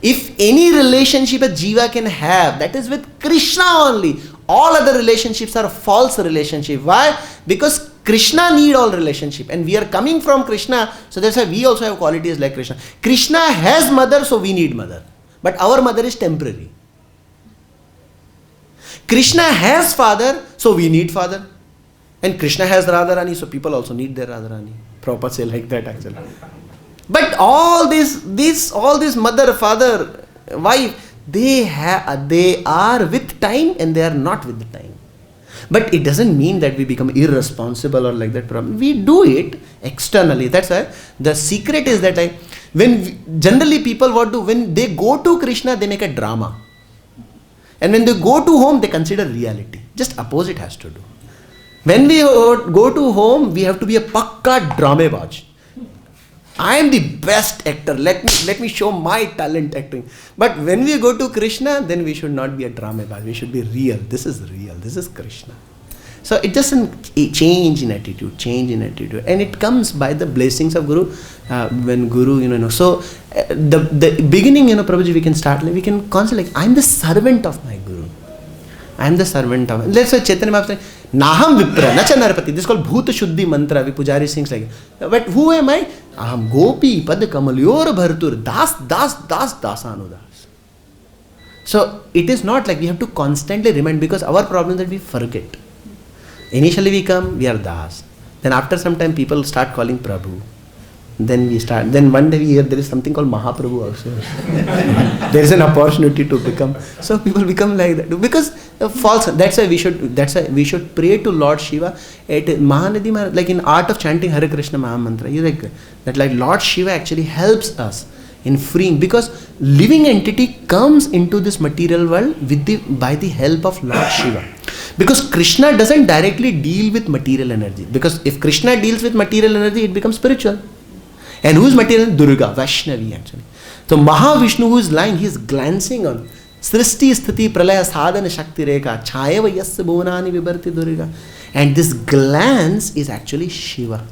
If any relationship a Jiva can have, that is with Krishna only. All other relationships are false relationship. Why? Because Krishna need all relationship and we are coming from Krishna. So that's why we also have qualities like Krishna. Krishna has mother, so we need mother. But our mother is temporary. Krishna has father, so we need father. And Krishna has Radharani, so people also need their Radharani. Prabhupada say like that actually. But all this mother, father, wife, they are with time and they are not with the time. But it doesn't mean that we become irresponsible or like that. We do it externally. That's why the secret is that generally people what do, when they go to Krishna, they make a drama. And when they go to home, they consider reality. Just opposite has to do. When we go to home, we have to be a pakka dramebaj. I am the best actor. Let me show my talent acting. But when we go to Krishna, then we should not be a dramebaj. We should be real. This is real. This is Krishna. So it doesn't change in attitude. And it comes by the blessings of Guru. When Guru, so the beginning, Prabhuji, we can start, we can constantly, like, I am the servant of my Guru. I am the servant of, let's say Chaitanya Mahaprabhu says, Naham Vipra, Nacha Narpati. This is called Bhuta Shuddhi mantra. We Pujari sings like that. But who am I? Aham Gopi Pad Kamalyor Bhartur Das Dasanudas. So it is not like we have to constantly remind, because our problem is that we forget. Initially we come, we are Das. Then after some time people start calling Prabhu. Then one day we hear there is something called Mahaprabhu also. There is an opportunity to become. So people become like that. Because false. That's why we should pray to Lord Shiva. At Mahanadi, like in art of chanting Hare Krishna Mahamantra, you like that, like Lord Shiva actually helps us in freeing, because living entity comes into this material world by the help of Lord Shiva. Because Krishna doesn't directly deal with material energy. Because if Krishna deals with material energy, it becomes spiritual. And who is material? Durga, Vaishnavi actually. So Mahavishnu, who is lying, he is glancing on Srishti Sthiti Pralaya Sadhana Shakti Rekha Chayava Yasya Bhuvani Vibharti Durga. And this glance is actually Shiva.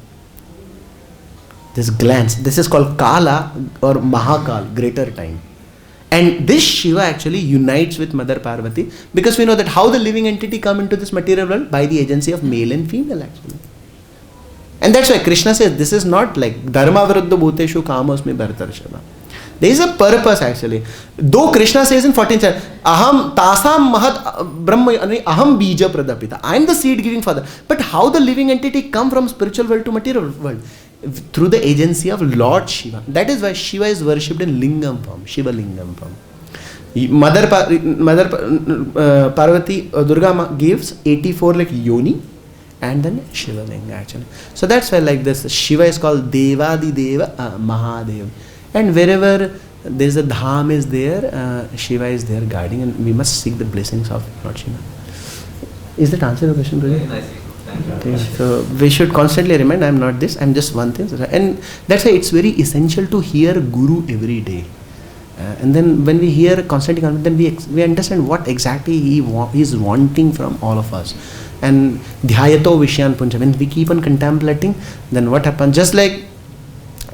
This glance, this is called Kala or Mahakal, greater time. And this Shiva actually unites with Mother Parvati, because we know that how the living entity come into this material world? By the agency of male and female actually. And that's why Krishna says this is not like Dharma Viruddha Bhuteshu Kamosmi vyathayanty. There is a purpose actually. Though Krishna says in 14th chapter, Aham Tasam Mahat Brahma Aham Bija Pradapita. I am the seed giving father. But how the living entity come from spiritual world to material world? through the agency of Lord Shiva. That is why Shiva is worshipped in lingam form, Shiva lingam form. Mother Parvati Durga gives 84 like yoni, and then Shiva linga actually. So that's why like this Shiva is called Devadi Deva Mahadev, and wherever there's a dham is there, Shiva is there guiding, and we must seek the blessings of Lord Shiva. Is that answer your question, brother? Very nicely. Thank you. Okay, so we should constantly remind, I'm not this, I'm just one thing. And that's why it's very essential to hear Guru every day. And then when we hear constantly, then we understand what exactly he is wanting from all of us. And dhyayato vishyan puncha, when we keep on contemplating, then what happens? Just like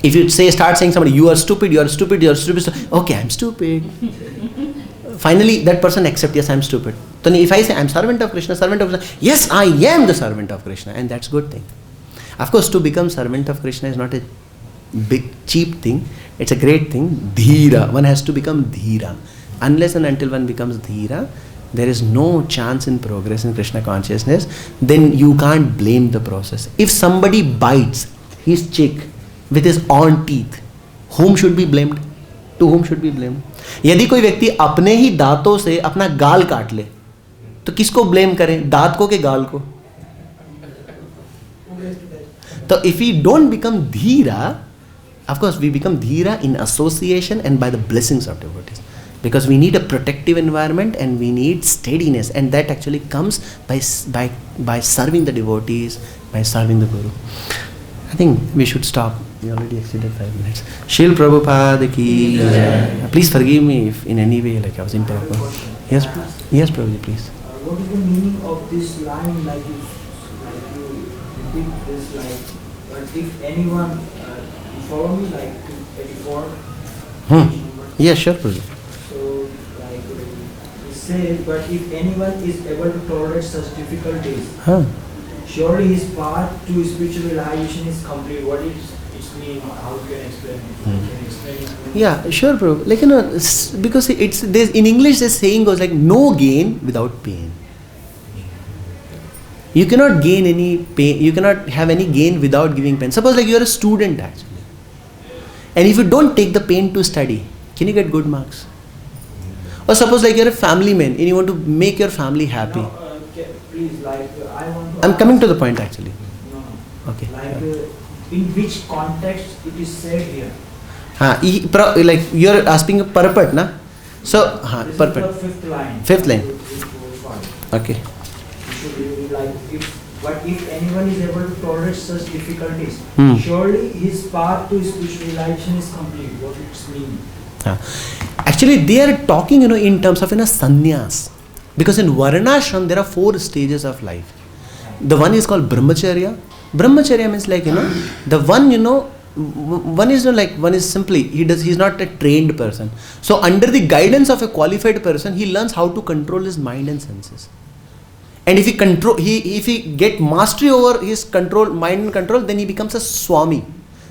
if you start saying somebody, you are stupid, you are stupid, you are stupid. Okay, I'm stupid. Finally, that person accepts, yes, I'm stupid. So if I say, I'm servant of Krishna, yes, I am the servant of Krishna, and that's a good thing. Of course, to become servant of Krishna is not a big, cheap thing. It's a great thing. Dhīra. One has to become dhīram. Unless and until one becomes dhīra, there is no chance in progress in Krishna consciousness. Then you can't blame the process. If somebody bites his cheek with his own teeth, whom should be blamed? To whom should be blamed? यदि कोई व्यक्ति अपने ही दांतों से अपना गाल काट ले, तो किसको ब्लेम करें? दांत को के गाल को? So if we don't become dhīra, of course we become dhīra in association and by the blessings of devotees. Because we need a protective environment and we need steadiness, and that actually comes by serving the devotees, by serving the Guru. I think we should stop. We already exceeded 5 minutes. Shil Prabhupada ki. Please forgive me if in any way like I was improper. Yes, yes, Prabhuji, please. What is the meaning of this line? Like you repeat this line. But if anyone, you follow me, like 84. Yes, sure, Prabhuji. So, like it says, but if anyone is able to tolerate such difficult days, surely his path to spiritual realization is complete. What is its meaning? How you can explain it? Can you explain it? Yeah, sure, bro. Like because there's in English the saying goes like no gain without pain. You cannot gain any pain. You cannot have any gain without giving pain. Suppose like you are a student actually, and if you don't take the pain to study, can you get good marks? Or suppose like you're a family man and you want to make your family happy. No, please, like I want to. I'm coming to the point actually. No. Okay. Like in which context it is said here? Like you're asking a purport, na? So, This purport. is the fifth line. Fifth line. 1, 2, 3, 4, 5. Okay. You should really like if anyone is able to tolerate such difficulties, surely his path to spiritual realization is complete. What it means? Actually, they are talking, in terms of sannyāsa. Because in varṇāśrama there are 4 stages of life. The one is called brahmacharya. Brahmacharya means like the one one is simply he's not a trained person. So under the guidance of a qualified person, he learns how to control his mind and senses. And if he get mastery over his mind and control, then he becomes a swami.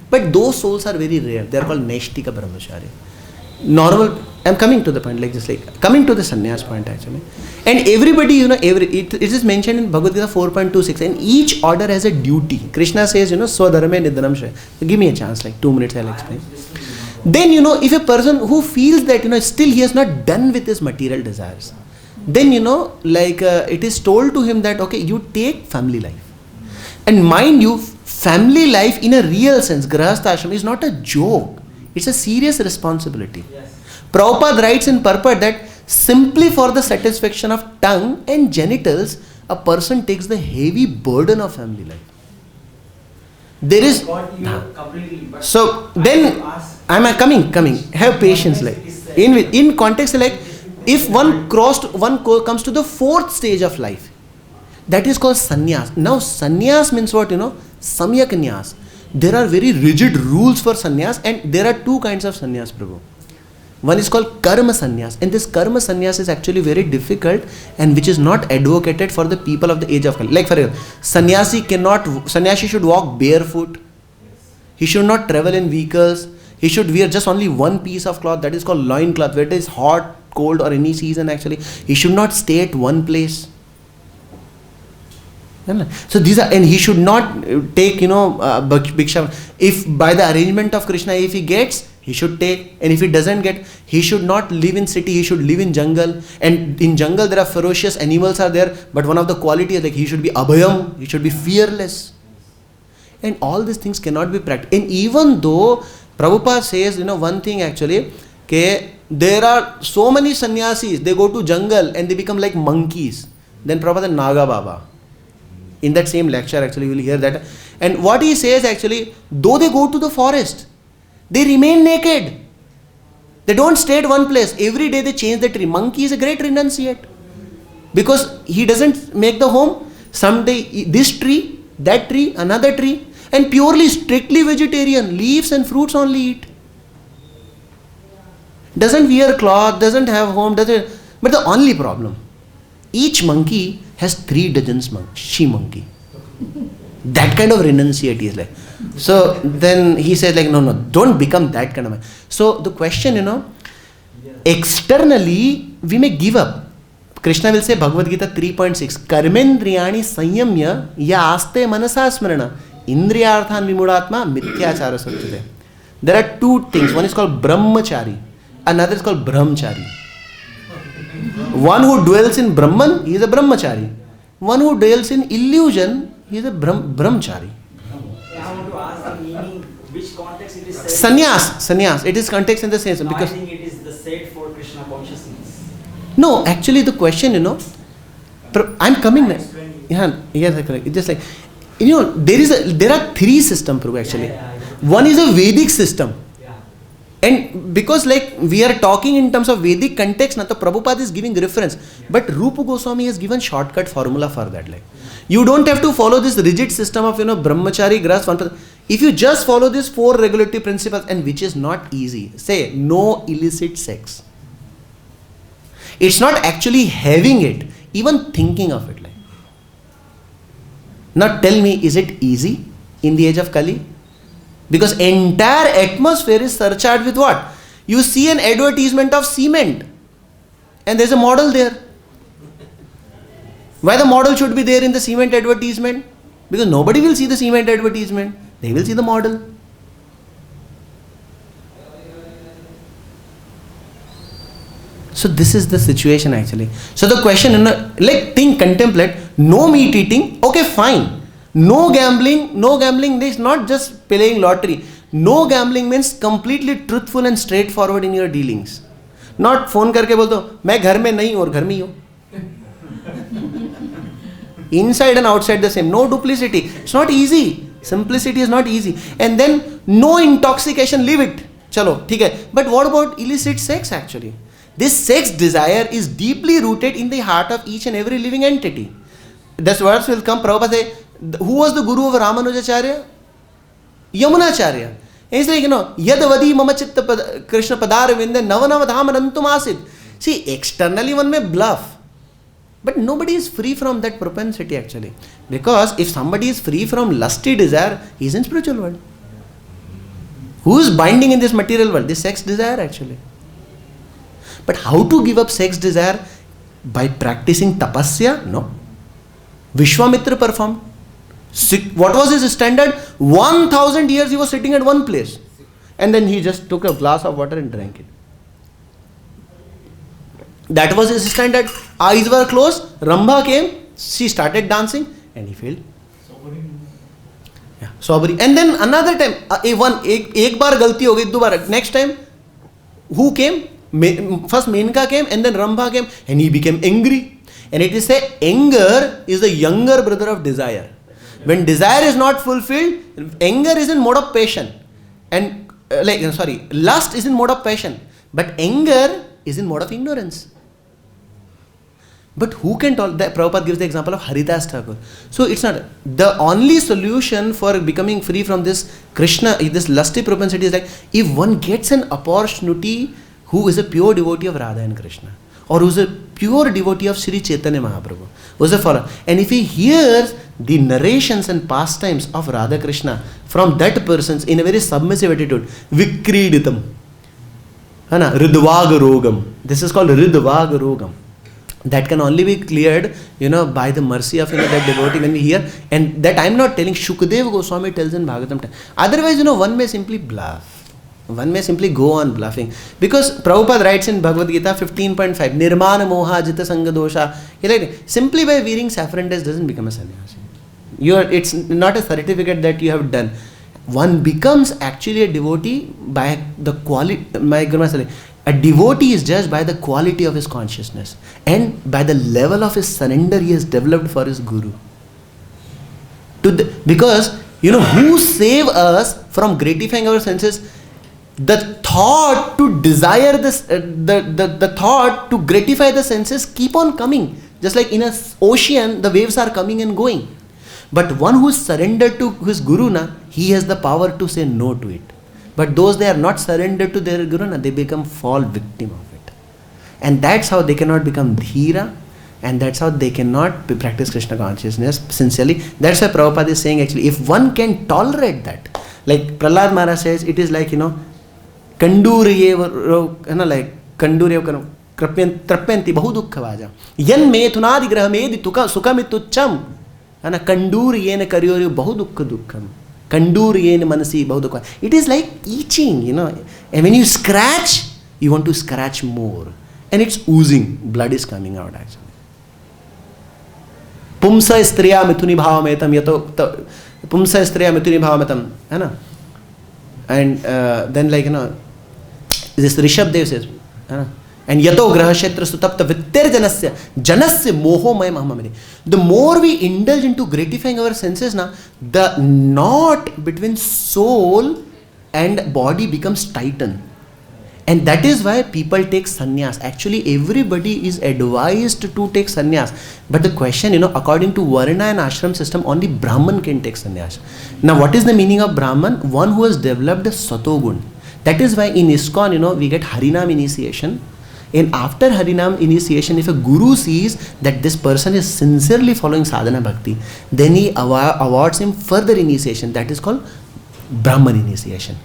But those souls are very rare. They are called naishtika brahmacharya. Normal. I'm coming to the point, coming to the sannyas point actually. And everybody, it is mentioned in Bhagavad-Gita 4.26, and each order has a duty. Krishna says, swadharme nidhanam shre. So give me a chance, 2 minutes I'll explain. Then, if a person who feels that, still he has not done with his material desires, then, it is told to him that, okay, you take family life. And mind you, family life in a real sense, grahastha is not a joke. It's a serious responsibility. Yes. Prabhupada writes in Purport that simply for the satisfaction of tongue and genitals, a person takes the heavy burden of family life. There is... So then, I'm coming. Have patience. In context, if one comes to the 4th stage of life, that is called sannyas. Now sannyas means what? Samyak nyas. There are very rigid rules for sannyas, and there are 2 kinds of sannyas, Prabhu. One is called karma sannyas, and this karma sannyas is actually very difficult and which is not advocated for the people of the age of Kali. Like for example, sannyasi should walk barefoot. He should not travel in vehicles. He should wear just only one piece of cloth, that is called loin cloth, whether it is hot, cold or any season actually. He should not stay at one place. So these are, and he should not take, bhiksha. If by the arrangement of Krishna, if he gets, he should take, and if he doesn't get, he should not live in city, he should live in jungle. And in jungle there are ferocious animals are there, but one of the qualities, like he should be abhayam, he should be fearless. And all these things cannot be practiced. And even though Prabhupada says, one thing actually, there are so many sannyasis, they go to jungle and they become like monkeys. Then Prabhupada said, Naga Baba. In that same lecture actually you will hear that. And what he says actually, though they go to the forest, they remain naked. They don't stay at one place. Every day they change the tree. Monkey is a great renunciate. Because he doesn't make the home. Someday this tree, that tree, another tree. And purely, strictly vegetarian. Leaves and fruits only eat. Doesn't wear cloth, doesn't have home, doesn't. But the only problem, each monkey has 3 dozens she monkey. That kind of renunciate is like. So then he says like, no, don't become that kind of man. So the question, externally we may give up. Krishna will say, Bhagavad-Gita 3.6, Karmendriyani sanyamya ya aste manasa smarana indriyarthan vimudatma mithyachara suchyate. There are 2 things. One is called brahmachari. Another is called brahmachari. One who dwells in Brahman, he is a brahmachari. One who dwells in illusion, he is a brahmachari. I want to ask the meaning, which context it is said? Sannyas. It is context in the sense. No, because I think it is the said for Krishna consciousness. No, actually the question, I'm coming there. Yes, correct. It's just like, there are 3 systems, Prabhu, actually. One is a Vedic system. And because like we are talking in terms of Vedic context, the Prabhupada is giving reference. But Rupa Goswami has given shortcut formula for that. Like, you don't have to follow this rigid system of, brahmachari, grahasth. If you just follow these 4 regulatory principles, and which is not easy. Say, no illicit sex. It's not actually having it, even thinking of it. Like. Now tell me, is it easy in the age of Kali? Because entire atmosphere is surcharged with what? You see an advertisement of cement and there's a model there. Why the model should be there in the cement advertisement? Because nobody will see the cement advertisement. They will see the model. So this is the situation actually. So the question, contemplate, no meat eating, okay, fine. No gambling is not just playing lottery. No gambling means completely truthful and straightforward in your dealings. Not phone करके बोल दो मैं घर में नहीं और घर में ही हूँ. Inside and outside the same. No duplicity. It's not easy. Simplicity is not easy. And then no intoxication. Leave it. चलो ठीक है. But what about illicit sex actually? This sex desire is deeply rooted in the heart of each and every living entity. This verse will come. Prabhupada say, who was the guru of Ramanujacharya? Yamunacharya. He's like, Yadavadi mama chitta Krishna padaravinda navanavadham rantum asid. See, externally one may bluff. But nobody is free from that propensity actually. Because if somebody is free from lusty desire, he is in spiritual world. Who is binding in this material world? This sex desire actually. But how to give up sex desire? By practicing tapasya? No. Vishwamitra performed. What was his standard? 1000 years he was sitting at one place. And then he just took a glass of water and drank it. That was his standard. Eyes were closed. Rambha came. She started dancing. And he failed. Yeah, sobering. And then another time, ek baar galti ho gayi, dobara. Next time, who came? First Menka came and then Rambha came. And he became angry. And it is say, anger is the younger brother of desire. When desire is not fulfilled, anger is in mode of passion. And lust is in mode of passion. But anger is in mode of ignorance. But who can tell? Prabhupada gives the example of Haridas Thakur. So it's not the only solution for becoming free from this Krishna, this lusty propensity is like if one gets an opportunity who is a pure devotee of Radha and Krishna, or who is a pure devotee of Sri Chaitanya Mahaprabhu, who is a follower, and if he hears the narrations and pastimes of Radha Krishna from that person's in a very submissive attitude, Vikriditam, Ridvag Rogam. This is called Ridvag Rogam. That can only be cleared, by the mercy of that devotee when we hear. And that I am not telling, Shukadeva Goswami tells in Bhagavatam. Otherwise, one may simply bluff. One may simply go on bluffing. Because Prabhupada writes in Bhagavad-Gita 15.5, Nirmana moha jita sanga dosha. Simply by wearing saffron dress doesn't become a sannyasi. It's not a certificate that you have done. One becomes actually a devotee by the quality. My Guru Maharaj said, a devotee is judged by the quality of his consciousness and by the level of his surrender he has developed for his Guru. Because, who save us from gratifying our senses? The thought to desire this, the thought to gratify the senses keep on coming. Just like in an ocean, the waves are coming and going. But one who is surrendered to his Guru, he has the power to say no to it. But those they are not surrendered to their Guru, they fall victim of it. And that's how they cannot become dhīra, and that's how they cannot practice Krishna consciousness sincerely. That's why Prabhupada is saying actually, if one can tolerate that, like Prahlad Maharaj says, it is like, Kanduriye, like Kanduriye trapyanti bahudukha yan methunadi grahamedi sukhamitucham. Kanduriye ne karyori bahudukha dukkam. Kanduriye ne manasi bahudukha. It is like itching, And when you scratch, you want to scratch more. And it's oozing. Blood is coming out actually. Puruṣa-ṛṣabha mithuni bhavametam yato puruṣa-ṛṣabha mithuni bhavametam. And then this Rishabdev says, and yato graha-kshetra sutapta vittir janasya moho mayam ahamamini. The more we indulge into gratifying our senses, the knot between soul and body becomes tightened. And that is why people take sannyas. Actually, everybody is advised to take sannyas. But the question, according to Varna and Ashram system, only Brahman can take sannyas. Now, what is the meaning of Brahman? One who has developed a satogun. That is why in ISKCON, we get Harinam initiation. And after Harinam initiation, if a guru sees that this person is sincerely following sadhana bhakti, then he awards him further initiation. That is called Brahman initiation.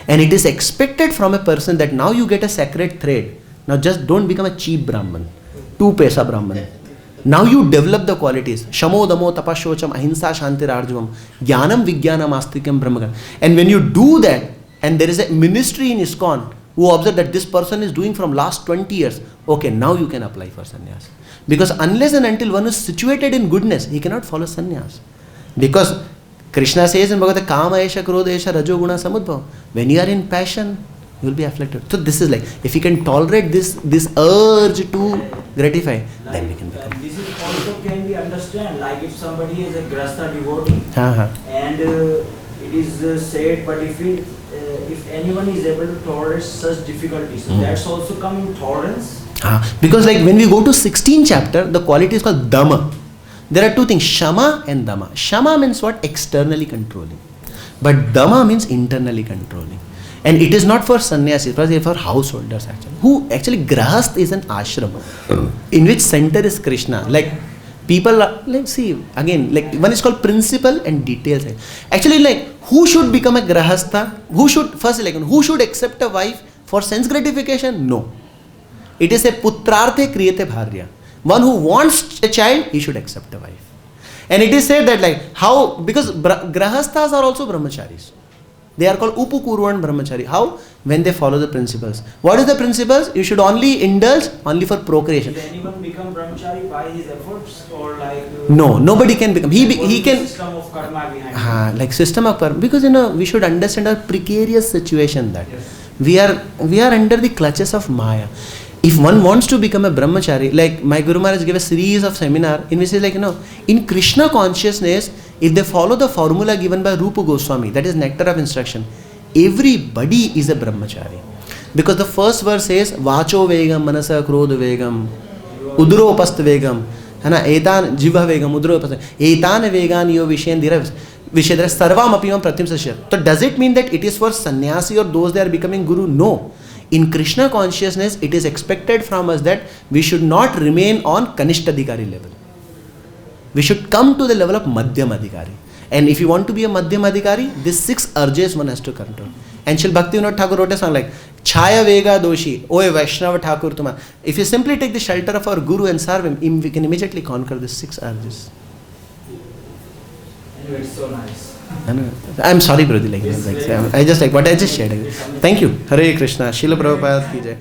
And it is expected from a person that now you get a sacred thread. Now just don't become a cheap Brahman, 2 paisa Brahman. Now you develop the qualities. Shamo damo tapashocham ahimsa shantirarjavam jnanam vijnanam astikam brahmagan. And when you do that, and there is a ministry in ISKCON who observe that this person is doing from last 20 years, okay, now you can apply for sannyas. Because unless and until one is situated in goodness, he cannot follow sannyas. Because Krishna says in Bhagavad-Gita, Kama esha, Krodha esha, Rajo Guna Samudbhava. When you are in passion, you will be afflicted. So this is like, if you can tolerate this urge to gratify, then we can become. This is also can be understand, like if somebody is a grasta devotee, and it is said, but if anyone is able to tolerate such difficulties, that's also come in tolerance. Because like when we go to 16th chapter, the quality is called Dhamma. There are 2 things, Shama and Dhamma. Shama means what? Externally controlling. But Dhamma means internally controlling. And it is not for sannyasis, but for householders actually. Who actually, Grahast is an ashram in which center is Krishna. Like people are, like see, again, like one is called principle and details. Actually, like who should become a Grahastha? Who should accept a wife for sense gratification? No. It is a putrarthe kriyate bharya. One who wants a child, he should accept a wife. And it is said that like how, because Grahasthas are also brahmacharis. They are called upukurvan brahmachari. How? When they follow the principles. What is the principles? You should only indulge only for procreation. Can anyone become brahmachari by his efforts or like? No, nobody can become. He can. System of karma behind. Like system of karma. Because we should understand our precarious situation that we are under the clutches of Maya. If one wants to become a brahmachari, like my Guru Maharaj gave a series of seminar in which is like, in Krishna consciousness, if they follow the formula given by Rupa Goswami, that is nectar of instruction, everybody is a brahmachari. Because the first verse says, Vacho vegam, manasa krodha vegam, udro past vegam, etan jiva vegam, udro past, etan vegan yo vishen dhīraṁ, vishedra sarvam apimam pratim sasya. So does it mean that it is for sannyasi or those they are becoming guru? No. In Krishna consciousness, it is expected from us that we should not remain on Kanishtadhikari level. We should come to the level of Madhyam Adhikari. And if you want to be a Madhyam Adhikari, these 6 urges one has to control. And Srila Bhaktivinoda Thakur wrote a song like Chaya Vega Doshi, Oye Vaishnava Thakur Tuma. If you simply take the shelter of our Guru and serve him, we can immediately conquer the 6 urges. Anyway, it's so nice. I'm sorry, Brother. I just like what I just shared. Thank you. Hare Krishna. Srila Prabhupada ki jai.